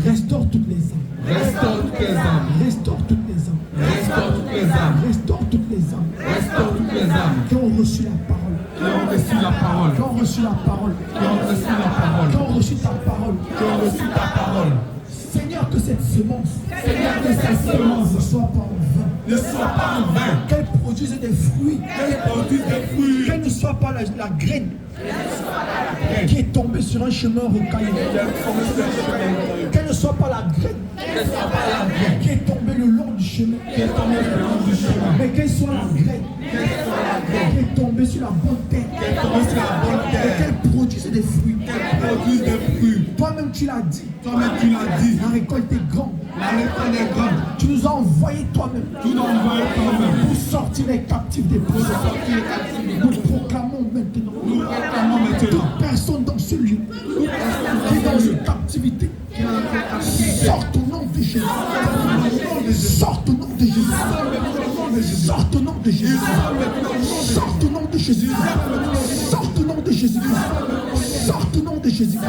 Restaure toutes les âmes. Restaure toutes les âmes. Restaure toutes les âmes. Restaure toutes les âmes. Restaure toutes les âmes. Restaure toutes les âmes. Qui ont reçu la parole. Qui ont reçu la parole. Qui ont reçu la parole. Qui ont reçu la parole. Qui ont reçu ta parole. Qui ont reçu ta parole. Seigneur, que cette semence. Seigneur, que cette semence ne soit pas en vain. Ne soit pas en vain. Qu'elle produise des fruits. Qu'elle produise des fruits. Qu'elle ne soit pas la graine. qui est tombé sur un chemin rocailleux. Qu'elle ne soit pas la graine qui est tombée le long du chemin. Mais qu'elle soit la graine qui est tombée sur la bonne terre. Et qu'elle produise des fruits. Toi-même tu l'as dit. La récolte est grande. Tu nous as envoyé toi-même pour sortir les captifs des prisons. Nous proclamons maintenant toute personne dans ce lieu qui est dans une captivité. Sorte au nom de Jésus. Sorte au nom de Jésus. Sorte au nom de Jésus. Sorte au nom de Jésus. Sorte au nom de Jésus. Sorte au nom de Jésus.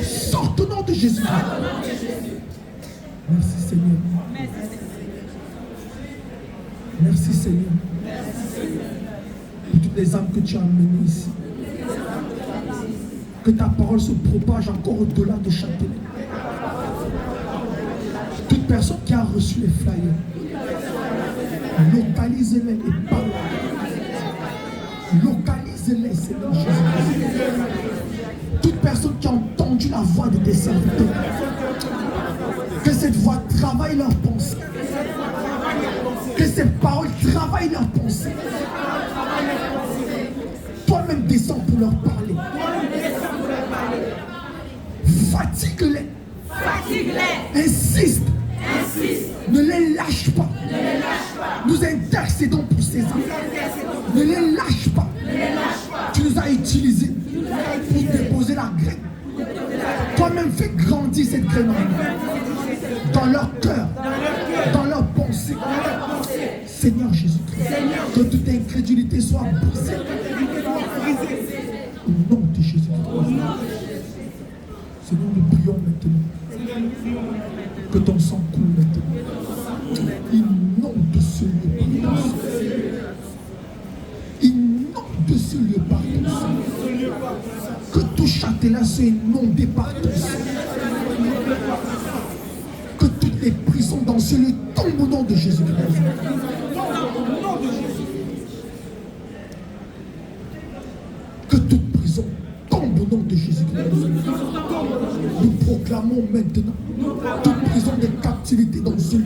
Sorte au nom de Jésus. Merci Seigneur. Merci Seigneur. Pour toutes les âmes que tu as amenées ici. Que ta parole se propage encore au-delà de Châtelet. Toute personne qui a reçu les flyers, localise-les et parle. Localise-les, Seigneur Jésus. Toute personne qui a entendu la voix de tes serviteurs, que cette voix travaille leurs pensées. Que ces paroles travaillent leurs pensées. Toi-même descends pour leur parler. Fatigue-les. Insiste. Ne les lâche pas. Nous intercédons pour ces âmes. Ne les lâche pas. Tu nous as utilisés pour déposer la graine. Toi-même fais grandir cette graine dans leur cœur, dans leurs pensées. Seigneur Jésus-Christ, que toute incrédulité soit brisée. Au nom de Jésus-Christ. Seigneur, nous prions maintenant. Que ton sang coule maintenant. Inonde de ce lieu par ton sang. Inonde de ce lieu par ton sang. Que tout Châtelet soit inondé par ton sang. Que toutes les prisons dans ce lieu tombent au nom de Jésus-Christ. Que toute prison tombe au nom de Jésus-Christ. Nous proclamons maintenant toute prison de captivité dans ce lieu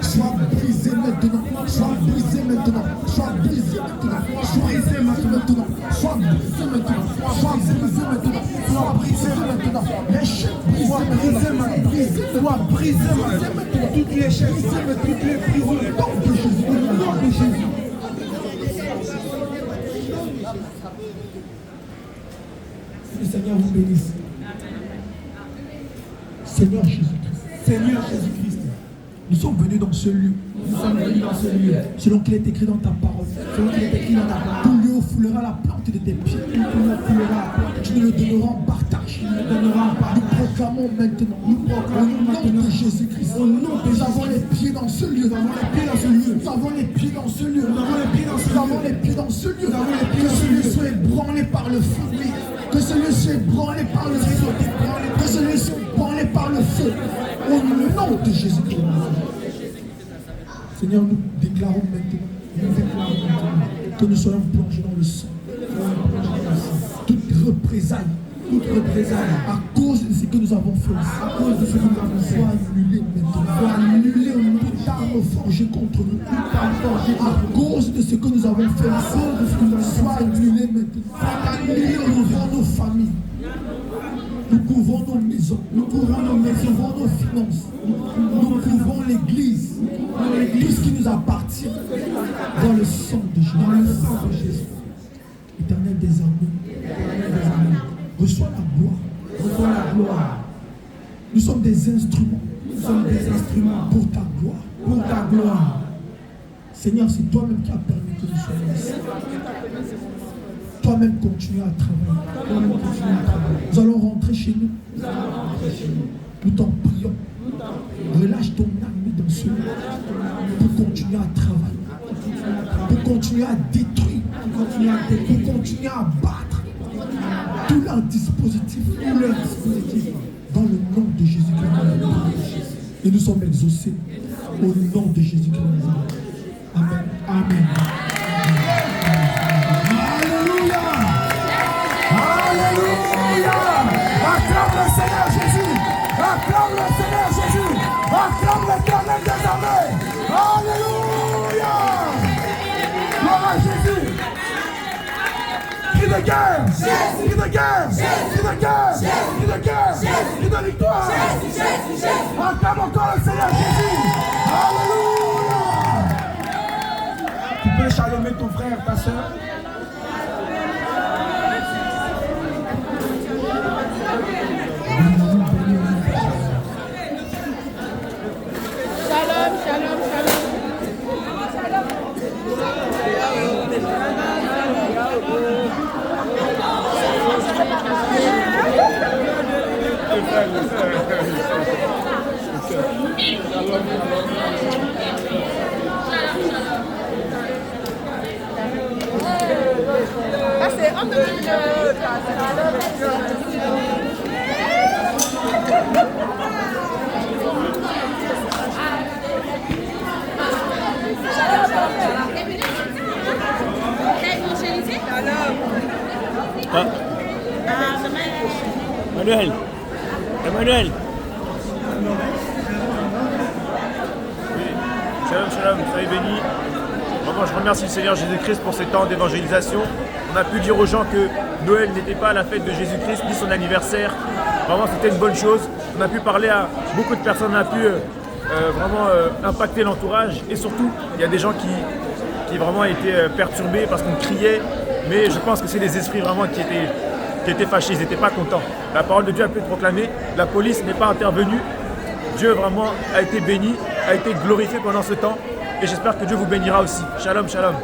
soit brisée maintenant, soit brisée maintenant, soit brisée maintenant, soit brisée maintenant, soit brisée maintenant, soit brisée maintenant, soit brisée maintenant, les chaînes brisées maintenant, soit brisées maintenant, toutes les chaînes, toutes les prisons, au nom de Jésus, au nom de Jésus. Le Seigneur vous bénisse. Seigneur Jésus-Christ. Seigneur Jésus-Christ. Nous sommes venus dans ce lieu. Nous sommes venus dans ce lieu. Selon qu'il est écrit dans ta parole. Selon qu'il est écrit dans ta parole. Tout lieu foulera la plante de tes pieds. Tu nous le donneras en partage. Nous proclamons maintenant. Nous proclamons maintenant de Jésus-Christ. Nous avons les pieds dans ce lieu. Nous avons les pieds dans ce lieu. Nous avons les pieds dans ce lieu. Nous avons les pieds dans ce lieu. Nous avons les pieds dans ce lieu. Nous avons les pieds dans ce lieu. Que ce lieu soit ébranlé par le feu. Que ce lieu soit ébranlé par le feu. Que ce lieu soit ébranlé par le feu. Au nom de Jésus-Christ. Seigneur, nous déclarons maintenant que nous soyons plongés dans le sang. Toute représailles à cause de ce que nous avons fait, à cause de ce que nous avons fait, soit annulé maintenant, soit annulé au nom de armes forgées contre nous, à cause de ce que nous avons fait, à cause de ce que nous avons fait, soit annulé maintenant, annulé au nom de nos familles. Nous couvrons nos maisons, nous couvrons nos finances, nous couvrons l'église, tout ce qui nous appartient dans le sang de Jésus. Éternel des armées, reçois la gloire. Nous sommes des instruments, pour ta gloire. Seigneur, c'est toi-même qui as permis que nous soyons ici. Toi-même continue à travailler. Nous allons rentrer chez nous. Nous t'en prions. Relâche ton armée dans ce lieu pour continuer à travailler, pour continuer à détruire, pour continuer à battre tous leurs dispositifs, dans le nom de Jésus-Christ. Et nous sommes exaucés au nom de Jésus-Christ. Amen. Amen. Alléluia. Alléluia. Acclame le Seigneur Jésus. Acclame l'Éternel des armées. Alléluia. Gloire à Jésus. Cri de guerre. Cri de guerre. Cri de guerre. Cri de guerre. Cri de victoire. Acclame encore le Seigneur Jésus. Alléluia. Tu peux chalomer ton frère, ta soeur. Shalom, shalom, shalom. Ah, c'est un de Ah. Emmanuel. Emmanuel. Oui. Shalom, shalom, soyez bénis. Vraiment, je remercie le Seigneur Jésus-Christ pour ces temps d'évangélisation. On a pu dire aux gens que Noël n'était pas la fête de Jésus-Christ ni son anniversaire. Vraiment, c'était une bonne chose. On a pu parler à beaucoup de personnes, on a pu vraiment impacter l'entourage. Et surtout, il y a des gens qui vraiment étaient perturbés parce qu'on criait. Mais je pense que c'est les esprits vraiment qui étaient fâchés, ils n'étaient pas contents. La parole de Dieu a pu être proclamée, la police n'est pas intervenue. Dieu vraiment a été béni, a été glorifié pendant ce temps. Et j'espère que Dieu vous bénira aussi. Shalom, shalom.